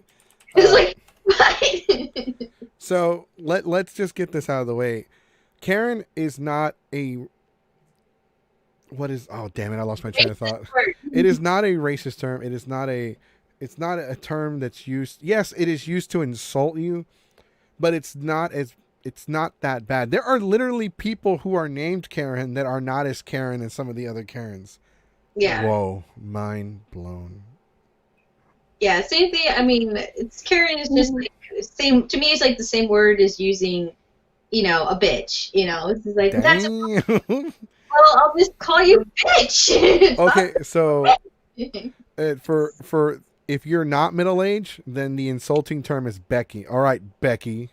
It's like, what? So let's just get this out of the way. Karen is not a what is oh damn it, I lost my train of thought. It is not a racist term. It's not a term that's used. Yes, it is used to insult you, but it's not that bad. There are literally people who are named Karen that are not as Karen as some of the other Karens. Yeah. Whoa, mind blown. Yeah, same thing. I mean, Karen is just like same to me. It's like the same word as using, you know, a bitch. You know, it's like that's. Dang. Well, I'll just call you bitch. Okay, so for if you're not middle aged, then the insulting term is Becky. All right, Becky.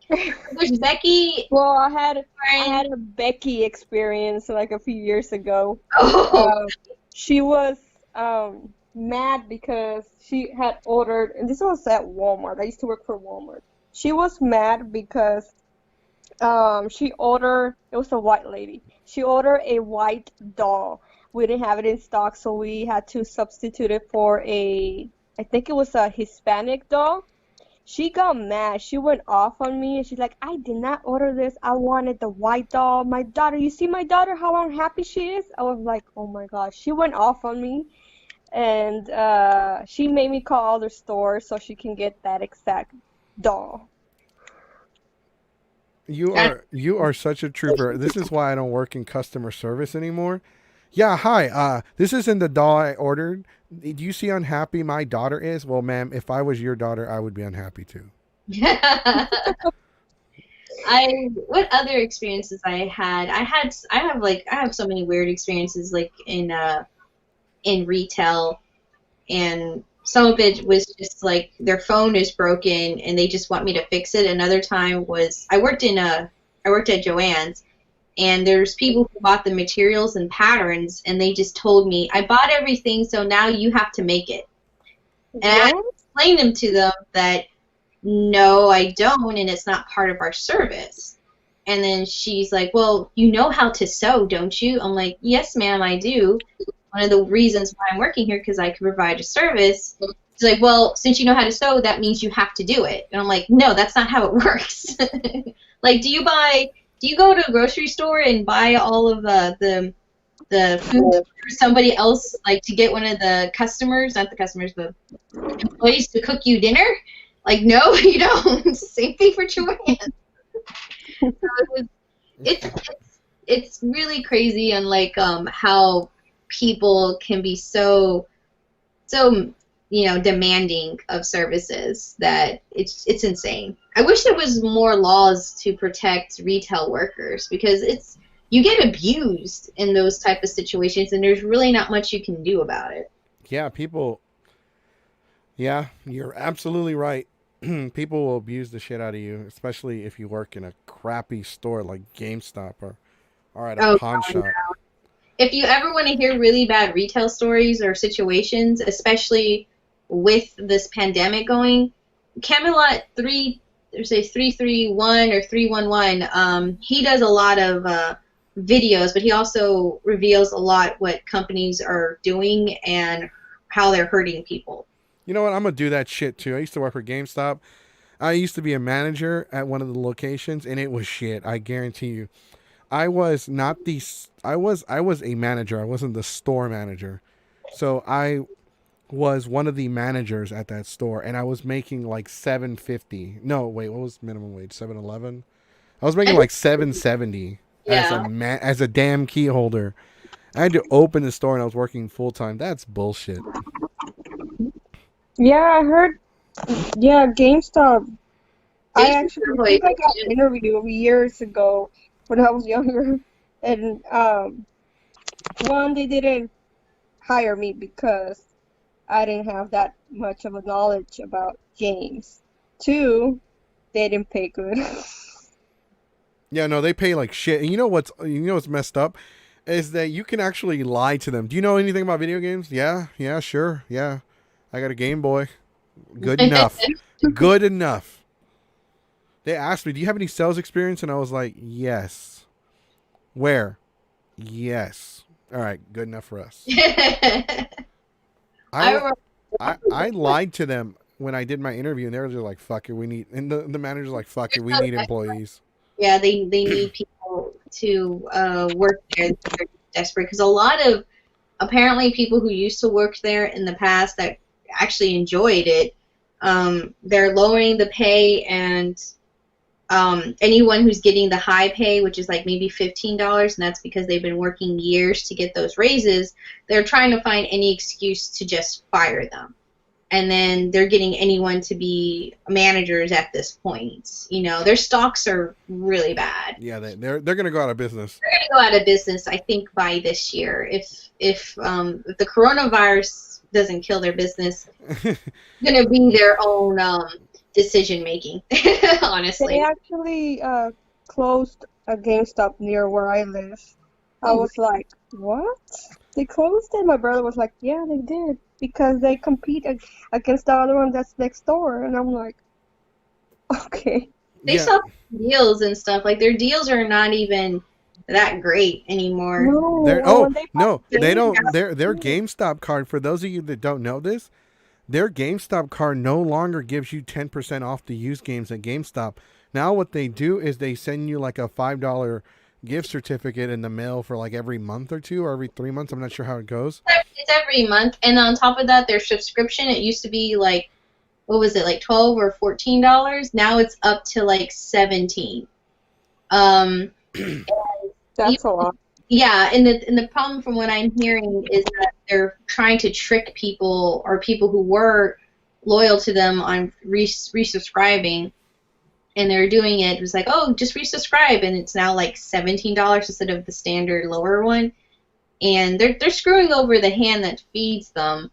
There's Becky. Well, I had a Becky experience like a few years ago. Oh. She was mad because she had ordered, and this was at Walmart. I used to work for Walmart. She was mad because she ordered, it was a white lady. She ordered a white doll. We didn't have it in stock, so we had to substitute it for I think it was a Hispanic doll. She got mad. She went off on me, and she's like, I did not order this. I wanted the white doll. My daughter, you see my daughter, how unhappy she is? I was like, oh my gosh. She went off on me, and she made me call other stores so she can get that exact doll. You are such a trooper. This is why I don't work in customer service anymore. Yeah, hi. This isn't the doll I ordered. Do you see how unhappy my daughter is? Well, ma'am, if I was your daughter, I would be unhappy too. What other experiences I had? I have so many weird experiences like in retail, and some of it was just like their phone is broken and they just want me to fix it. Another time was I worked at Joann's, and there's people who bought the materials and patterns, and they just told me, I bought everything, so now you have to make it. And I had to What? explain them to them that no, I don't, and it's not part of our service. And then she's like, well, you know how to sew, don't you? I'm like, yes, ma'am, I do. One of the reasons why I'm working here, because I can provide a service. She's like, well, since you know how to sew, that means you have to do it. And I'm like, no, that's not how it works. Like, do you go to a grocery store and buy all of the food for somebody else, like to get one of the customers, not the customers, the employees to cook you dinner? Like, no, you don't. Same thing for Joanne. So it's really crazy, and like how people can be so demanding of services that it's insane. I wish there was more laws to protect retail workers, because you get abused in those type of situations, and there's really not much you can do about it. Yeah, people. Yeah, you're absolutely right. People will abuse the shit out of you, especially if you work in a crappy store like GameStop or at a Oh, pawn shop. if you ever want to hear really bad retail stories or situations, especially with this pandemic going, Camelot 331 or 311, he does a lot of videos, but he also reveals a lot what companies are doing and how they're hurting people. You know what? I'm gonna do that shit too. I used to work for GameStop. I used to be a manager at one of the locations, and it was shit. I guarantee you. I was not the. I was a manager. I wasn't the store manager. So I was one of the managers at that store, and I was making like $7.50. No, wait, what was minimum wage? $7.11. I was making like $7.70 Yeah. as a damn key holder. I had to open the store, and I was working full time. That's bullshit. Yeah, I heard. Yeah, GameStop. I I think I got an Exploitation. interview years ago when I was younger, and one, they didn't hire me because I didn't have that much of a knowledge about games. Two, they didn't pay good. Yeah, no, they pay like shit. And you know what's messed up is that you can actually lie to them. Do you know anything about video games? Yeah, yeah, sure, yeah. I got a Game Boy. Good enough. Good enough. They asked me, "Do you have any sales experience?" And I was like, "Yes." Where? Yes. All right, good enough for us. I I remember. I lied to them when I did my interview, and they were just like, "Fuck it, we need." And the manager's like, "Fuck it, we need employees." Yeah, they need people to work there. They're desperate, because a lot of apparently people who used to work there in the past that actually enjoyed it, they're lowering the pay, and anyone who's getting the high pay, which is like maybe $15, and that's because they've been working years to get those raises, they're trying to find any excuse to just fire them. And then they're getting anyone to be managers at this point. You know, their stocks are really bad. Yeah, they're gonna go out of business. They're going to go out of business, I think, by this year. If the coronavirus doesn't kill their business, it's going to be their own decision making. Honestly. They actually closed a GameStop near where I live. I was like, what? They closed it? My brother was like, yeah, they did. Because they compete against the other one that's next door. And I'm like, okay. They Yeah, sell deals and stuff. Like, their deals are not even that great anymore. No, they're and when oh they no, bought they don't. GameStop, Their GameStop card. For those of you that don't know this, their GameStop card no longer gives you 10% off the used games at GameStop. Now what they do is they send you like a $5 gift certificate in the mail for like every month or two or every 3 months. I'm not sure how it goes. It's every month, and on top of that, their subscription, it used to be like, what was it, like $12 or $14? Now it's up to like 17. Um, that's a lot. yeah, and the problem from what I'm hearing is that they're trying to trick people, or people who were loyal to them, on resubscribing, and they're doing it. It was like, oh, just resubscribe, and it's now like $17 instead of the standard lower one. And they're screwing over the hand that feeds them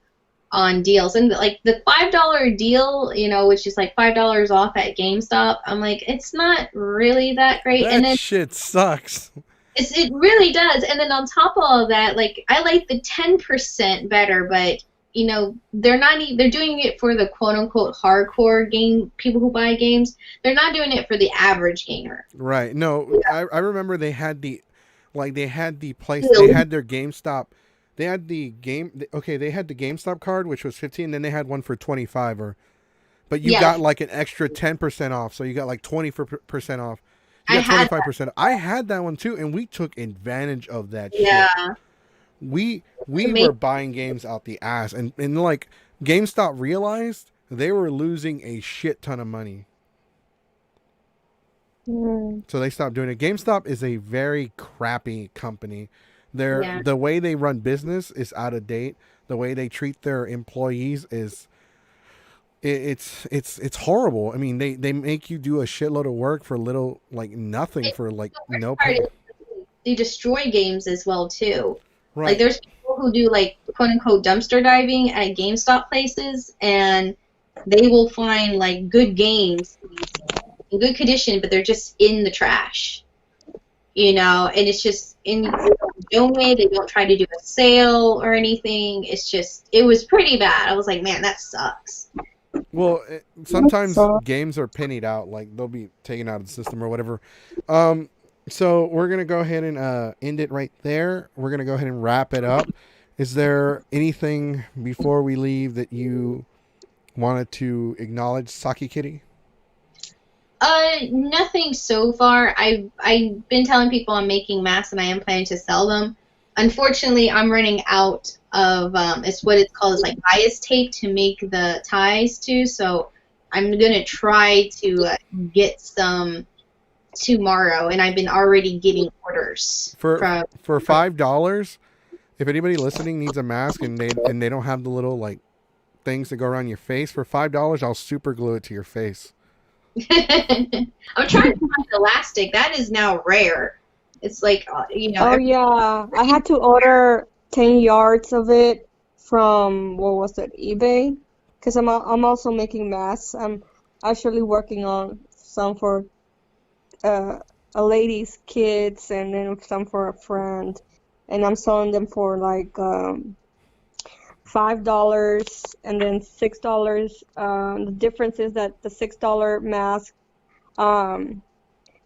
on deals. And like the $5 deal, you know, which is like $5 off at GameStop, I'm like, it's not really that great. That and then shit sucks. it really does. And then on top of all that, like, I like the 10% better, but you know, they're doing it for the quote unquote hardcore game people who buy games. They're not doing it for the average gamer. Right. No, yeah. I remember they had the place, they had their GameStop. They had the they had the GameStop card, which was 15, then they had one for 25, but you got like an extra 10% off, so you got like 20% off. You got 25%. I had that one too, and we took advantage of that shit. We were buying games out the ass, and like GameStop realized they were losing a shit ton of money. So they stopped doing it. GameStop is a very crappy company. The way they run business is out of date. The way they treat their employees is it's horrible. I mean, they make you do a shitload of work for little, like nothing, for like no pay. They destroy games as well too. Right. Like there's people who do like quote unquote dumpster diving at GameStop places, and they will find like good games in good condition, but they're just in the trash. You know, and it's just in no way. They don't try to do a sale or anything. It was pretty bad. I was like, man, that sucks. Well, sometimes games are pennied out, like they'll be taken out of the system or whatever. So we're going to go ahead and end it right there. We're going to go ahead and wrap it up. Is there anything before we leave that you wanted to acknowledge, Saki Kitty? Nothing so far. I've been telling people I'm making masks and I am planning to sell them. Unfortunately, I'm running out of, it's what it's called, it's like bias tape to make the ties to, so I'm going to try to get some tomorrow, and I've been already getting orders. For $5, if anybody listening needs a mask and they don't have the little, like, things that go around your face, for $5, I'll super glue it to your face. I'm trying to find elastic. That is now rare. It's like, you know. Oh yeah, I had to order 10 yards of it from, what was it, eBay? Because I'm also making masks. I'm actually working on some for a lady's kids, and then some for a friend, and I'm selling them for like $5 and then $6. The difference is that the $6 mask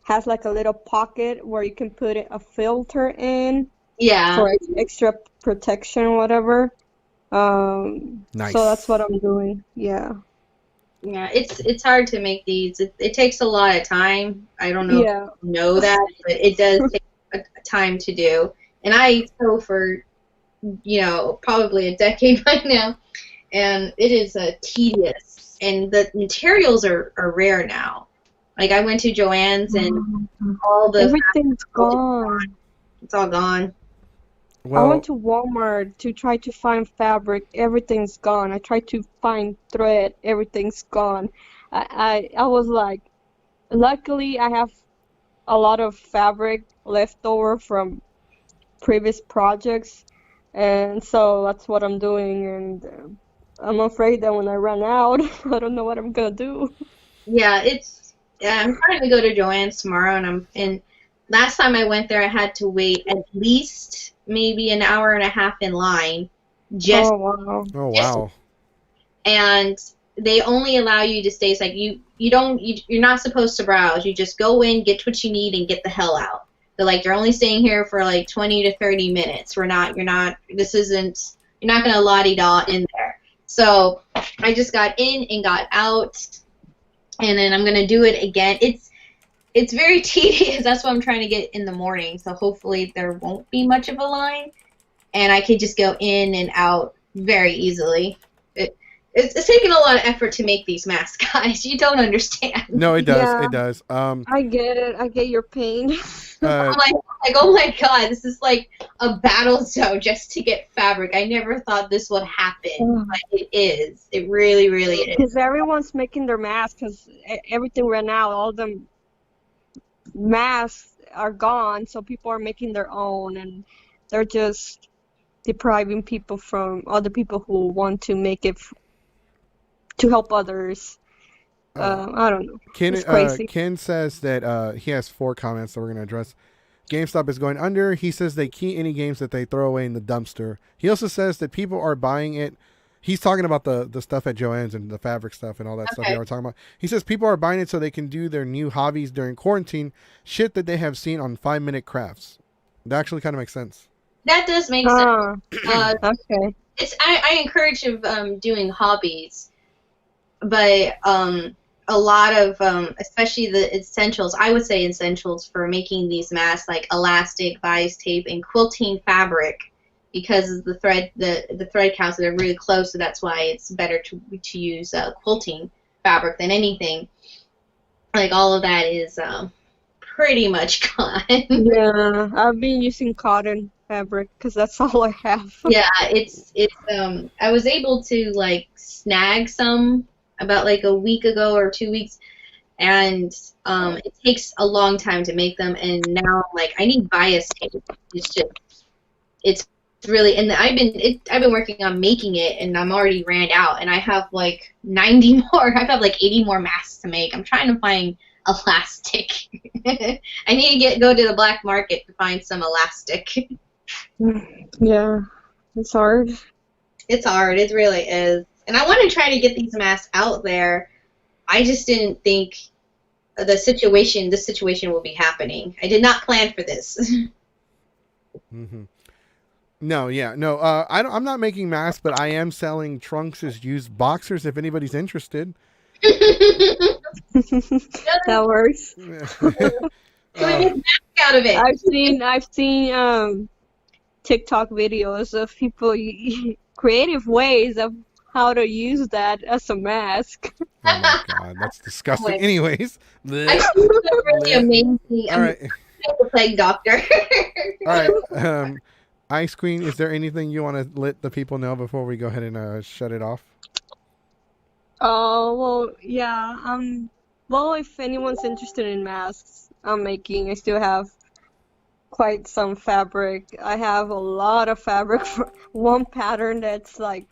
has like a little pocket where you can put a filter in. Yeah. For extra protection or whatever. Nice. So that's what I'm doing. Yeah. Yeah, it's hard to make these. It takes a lot of time. I don't know if you know that, but it does take a time to do. And I sew for, you know, probably a decade by now, and it is tedious. And the materials are rare now. Like I went to Joann's and all the everything's gone. It's all gone. Well, I went to Walmart to try to find fabric. Everything's gone. I tried to find thread. Everything's gone. I was like, luckily I have a lot of fabric left over from previous projects, and so that's what I'm doing. And I'm afraid that when I run out, I don't know what I'm gonna do. Yeah, I'm trying to go to Joann's tomorrow, and last time I went there, I had to wait at least maybe an hour and a half in line. Oh wow! And they only allow you to stay. It's like you're not supposed to browse. You just go in, get what you need, and get the hell out. They're like, you're only staying here for like 20 to 30 minutes. You're not gonna la-di-da in there. So I just got in and got out, and then I'm gonna do it again. It's very tedious. That's what I'm trying to get in the morning. So hopefully there won't be much of a line, and I could just go in and out very easily. It's taking a lot of effort to make these masks, guys. You don't understand. No, it does. Yeah. It does. I get it. I get your pain. Uh, like, oh my god, this is like a battle zone just to get fabric. I never thought this would happen, but it is. It really, really is. Because everyone's making their masks, because everything right now, all the masks are gone, so people are making their own, and they're just depriving people from other people who want to make it to help others. I don't know. It's crazy. Ken says that he has 4 comments that we're going to address. GameStop is going under. He says they key any games that they throw away in the dumpster. He also says that people are buying it. He's talking about the stuff at Joann's and the fabric stuff and all that stuff we were talking about. He says people are buying it so they can do their new hobbies during quarantine, shit that they have seen on 5-minute crafts. That actually kind of makes sense. That does make sense. Okay. I encourage of doing hobbies, but a lot of especially the essentials, I would say essentials for making these masks, like elastic, bias tape, and quilting fabric, because the thread counts are really close, so that's why it's better to use quilting fabric than anything. Like all of that is pretty much gone. Yeah, I've been using cotton fabric because that's all I have. Yeah, it's I was able to like snag some about like a week ago or 2 weeks, and it takes a long time to make them, and now like I need bias tape. It's really, and I've been working on making it, and I'm already ran out, and I have like 90 more. I have like 80 more masks to make. I'm trying to find elastic. I need to go to the black market to find some elastic. Yeah, it's hard. It's hard. It really is. And I want to try to get these masks out there. I just didn't think this situation will be happening. I did not plan for this. Mm-hmm. No, yeah, no. I'm not making masks, but I am selling trunks as used boxers. If anybody's interested. That works. Make masks out of it. I've seen TikTok videos of people creative ways of how to use that as a mask. Oh my god, that's disgusting. Anyways, I think it's really amazing. All right. The plague doctor. All right. Ice Queen, is there anything you want to let the people know before we go ahead and shut it off? Oh, well, yeah. Well, if anyone's interested in masks I'm making, I still have quite some fabric. I have a lot of fabric for one pattern that's like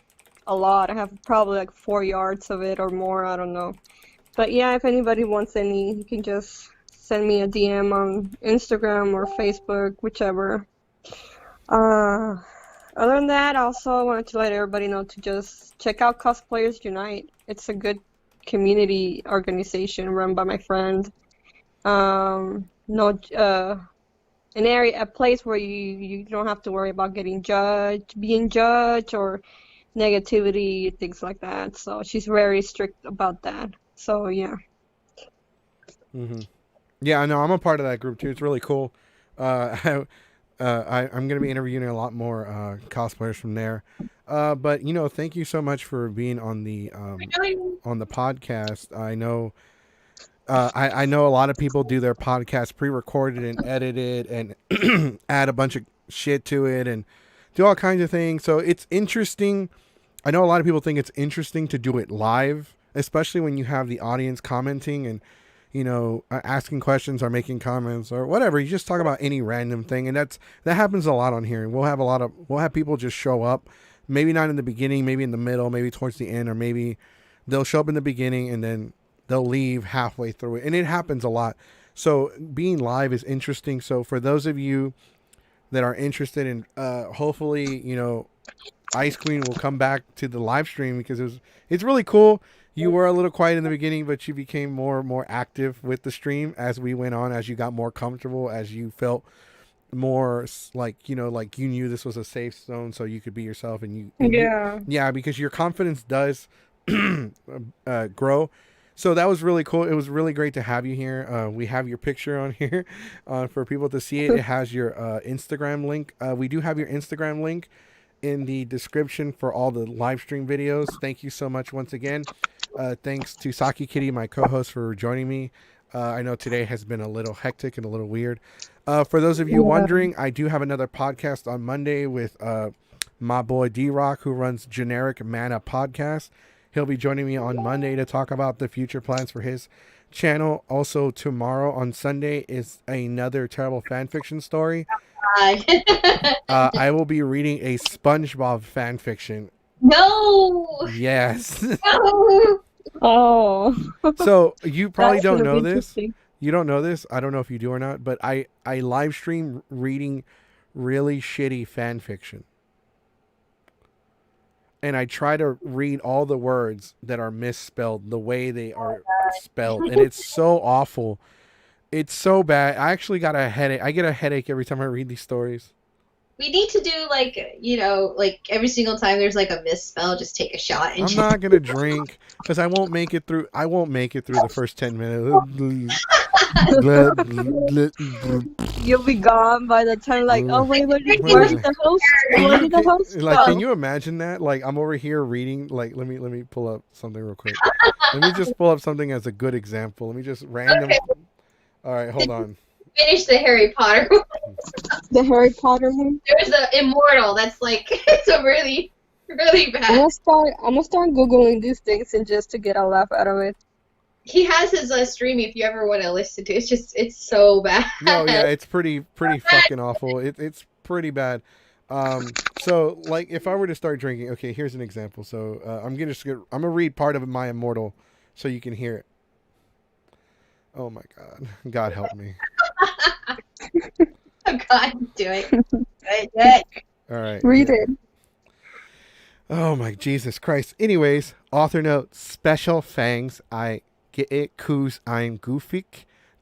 a lot. I have probably like 4 yards of it or more, I don't know. But yeah, if anybody wants any, you can just send me a DM on Instagram or Facebook, whichever. Other than that, also I wanted to let everybody know to just check out Cosplayers Unite. It's a good community organization run by my friend. A place where you don't have to worry about being judged or negativity, things like that. So she's very strict about that. So yeah. Mm-hmm. Yeah, I know. I'm a part of that group too. It's really cool. I'm going to be interviewing a lot more cosplayers from there. But thank you so much for being on the podcast. I know. I know a lot of people do their podcast pre-recorded and edited and add a bunch of shit to it and do all kinds of things. So it's interesting. I know a lot of people think it's interesting to do it live, especially when you have the audience commenting and, asking questions or making comments or whatever. You just talk about any random thing. And that happens a lot on here. And we'll have people just show up, maybe not in the beginning, maybe in the middle, maybe towards the end, or maybe they'll show up in the beginning and then they'll leave halfway through it. And it happens a lot. So being live is interesting. So for those of you that are interested in, hopefully, Ice Queen will come back to the live stream because it's really cool. You were a little quiet in the beginning, but you became more and more active with the stream as we went on, as you got more comfortable, as you felt more like you knew this was a safe zone so you could be yourself because your confidence does grow. So that was really cool. It was really great to have you here. We have your picture on here for people to see it. It has your Instagram link. We do have your Instagram link in the description for all the live stream videos. Thank you so much once again. Thanks to Saki Kitty, my co-host, for joining me. I know today has been a little hectic and a little weird. For those of you Yeah. wondering, I do have another podcast on Monday with my boy D-Rock, who runs Generic Mana Podcast. He'll be joining me on Monday to talk about the future plans for his channel. Also, tomorrow on Sunday is another terrible fan fiction story. I will be reading a SpongeBob fan fiction. No. Yes. No. Oh, So you probably that's don't gonna be know this. interesting. You don't know this. I don't know if you do or not, but I live stream reading really shitty fan fiction. And I try to read all the words that are misspelled the way they are spelled. And it's so awful. It's so bad. I actually got a headache. I get a headache every time I read these stories. We need to do like, like every single time there's like a misspell, just take a shot and I'm not going to drink because I won't make it through. I won't make it through the first 10 minutes. You'll be gone by the time, like, oh wait, where did the host? Where did the host Like, can go? you imagine that? Like, I'm over here reading. Like, let me pull up something real quick. Let me just pull up something as a good example. Let me just random. Okay. All right, hold on. Finish the Harry Potter one. The Harry Potter one. There's the Immortal. That's like it's a really, really I'm bad. gonna start googling these things and just to get a laugh out of it. He has his stream if you ever want to listen to it. It's so bad. No, yeah, it's pretty fucking awful. It's pretty bad. So like if I were to start drinking, okay, here's an example. So I'm gonna read part of my Immortal so you can hear it. Oh my God, God help me. Oh God, do it. Do it. All right, Read here. it. Oh my Jesus Christ. Anyways, author note: special thanks. I get it, cause I'm goofy.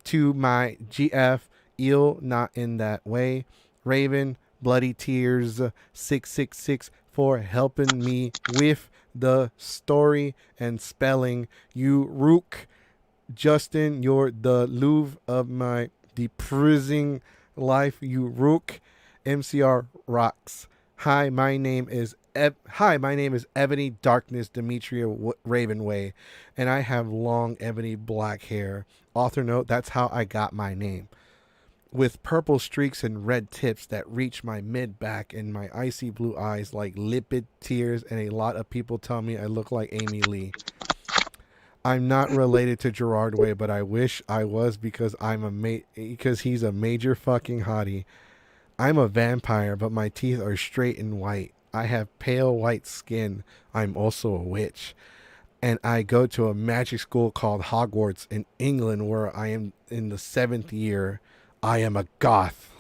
To my GF, eel not in that way. Raven, bloody tears, 666 for helping me with the story and spelling. You rook, Justin, you're the Louvre of my depressing life. You rook, MCR rocks. Hi, my name is Ebony Darkness Demetria Ravenway, and I have long ebony black hair. Author note: that's how I got my name. With purple streaks and red tips that reach my mid back and my icy blue eyes like lipid tears, and a lot of people tell me I look like Amy Lee. I'm not related to Gerard Way, but I wish I was because because he's a major fucking hottie. I'm a vampire, but my teeth are straight and white. I have pale white skin. I'm also a witch. And I go to a magic school called Hogwarts in England where I am in the 7th year. I am a goth.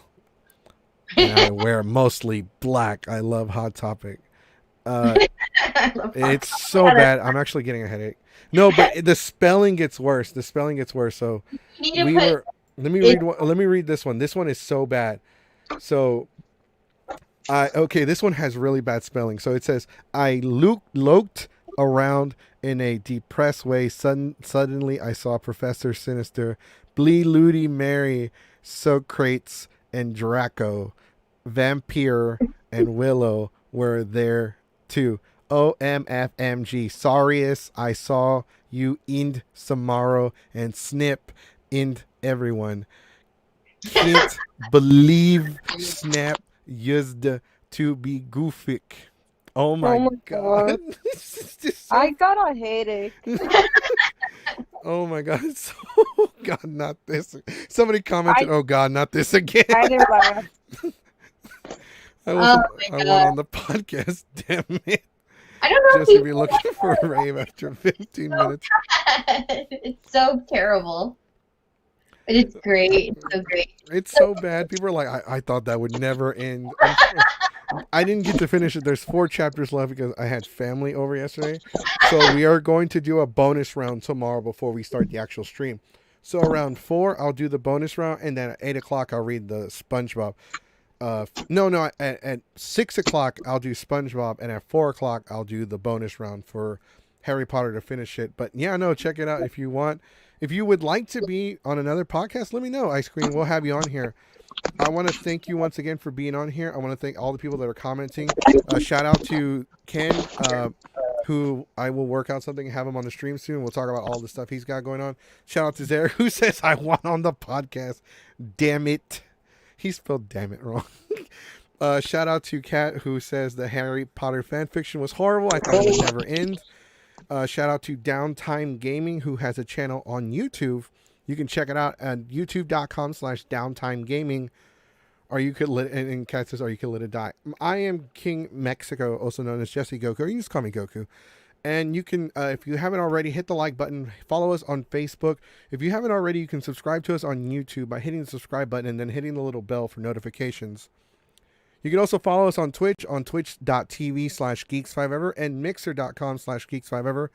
And I wear mostly black. I love Hot Topic. I love It's so bad. I'm actually getting a headache. No, but the spelling gets worse. So You need to we put were. Let me read this one. This one is so bad. So, okay, this one has really bad spelling. So it says, I loked around in a depressed way. Suddenly, I saw Professor Sinister, Blee, Ludi, Mary, Socrates, and Draco, Vampire, and Willow were there too. OMFMG, sorriest I saw you ind tomorrow and snip ind everyone. Can't believe snap used to be goofy. Oh my, Oh my God. God. This is just so- I got a headache. oh my God. Oh God, not this. Somebody commented, oh God, not this again. I didn't laugh. I went on the podcast, damn it. I don't know Just if to be looking for a rave after 15 minutes. It's so terrible. But it's great. It's so great. It's so bad. People are like, I thought that would never end. I didn't get to finish it. There's 4 chapters left because I had family over yesterday. So we are going to do a bonus round tomorrow before we start the actual stream. So around 4, I'll do the bonus round, and then at 8 o'clock, I'll read the SpongeBob. At 6 o'clock, I'll do SpongeBob, and at 4 o'clock, I'll do the bonus round for Harry Potter to finish it. But yeah, no, check it out if you want. If you would like to be on another podcast, let me know. Ice Cream, we'll have you on here. I want to thank you once again for being on here. I want to thank all the people that are commenting. Shout out to Ken, who I will work out something, have him on the stream soon. We'll talk about all the stuff he's got going on. Shout out to Zare, who says I want on the podcast. Damn it. He spelled damn it wrong. Shout out to Kat, who says the Harry Potter fan fiction was horrible. I thought it would never end. Shout out to Downtime Gaming, who has a channel on YouTube. You can check it out at youtube.com/downtimegaming. Or you could let, and Kat says, or you could let it die. I am King Mexico, also known as Jesse Goku. Or you can just call me Goku. And you can, if you haven't already, hit the like button. Follow us on Facebook. If you haven't already, you can subscribe to us on YouTube by hitting the subscribe button and then hitting the little bell for notifications. You can also follow us on Twitch, on twitch.tv/geeks5ever and mixer.com/geeks5ever.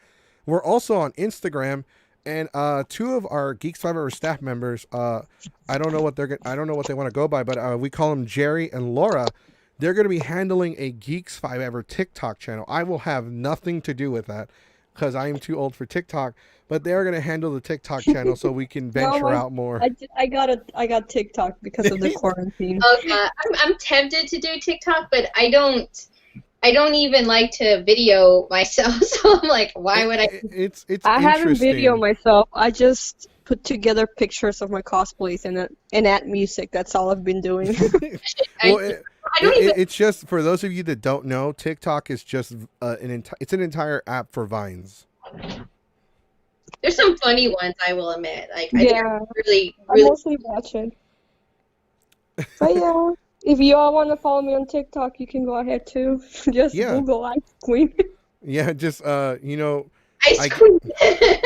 We're also on Instagram. And two of our Geeks 5 Ever staff members, I don't know what they want to go by, but we call them Jerry and Laura. They're going to be handling a Geeks 5 Ever TikTok channel. I will have nothing to do with that because I am too old for TikTok. But they're going to handle the TikTok channel so we can venture out more. I got TikTok because of the quarantine. Oh God, I'm tempted to do TikTok, but I don't even like to video myself, so I'm like, why would I? It's I haven't interesting. videoed myself. I just put together pictures of my cosplays and add music. That's all I've been doing. Well, it's just for those of you that don't know, TikTok is just it's an entire app for Vines. There's some funny ones, I will admit. Like, Yeah. I really. I'm mostly watching. But yeah, if you all want to follow me on TikTok, you can go ahead too. Just Google Ice Queen. Yeah, just Ice cream.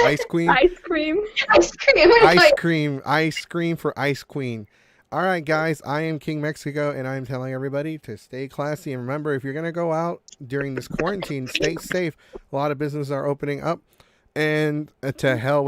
Ice Queen. Ice cream. Ice cream. Ice cream. Ice cream for Ice Queen. All right, guys, I am King Mexico, and I'm telling everybody to stay classy. And remember, if you're going to go out during this quarantine, stay safe. A lot of businesses are opening up. And to hell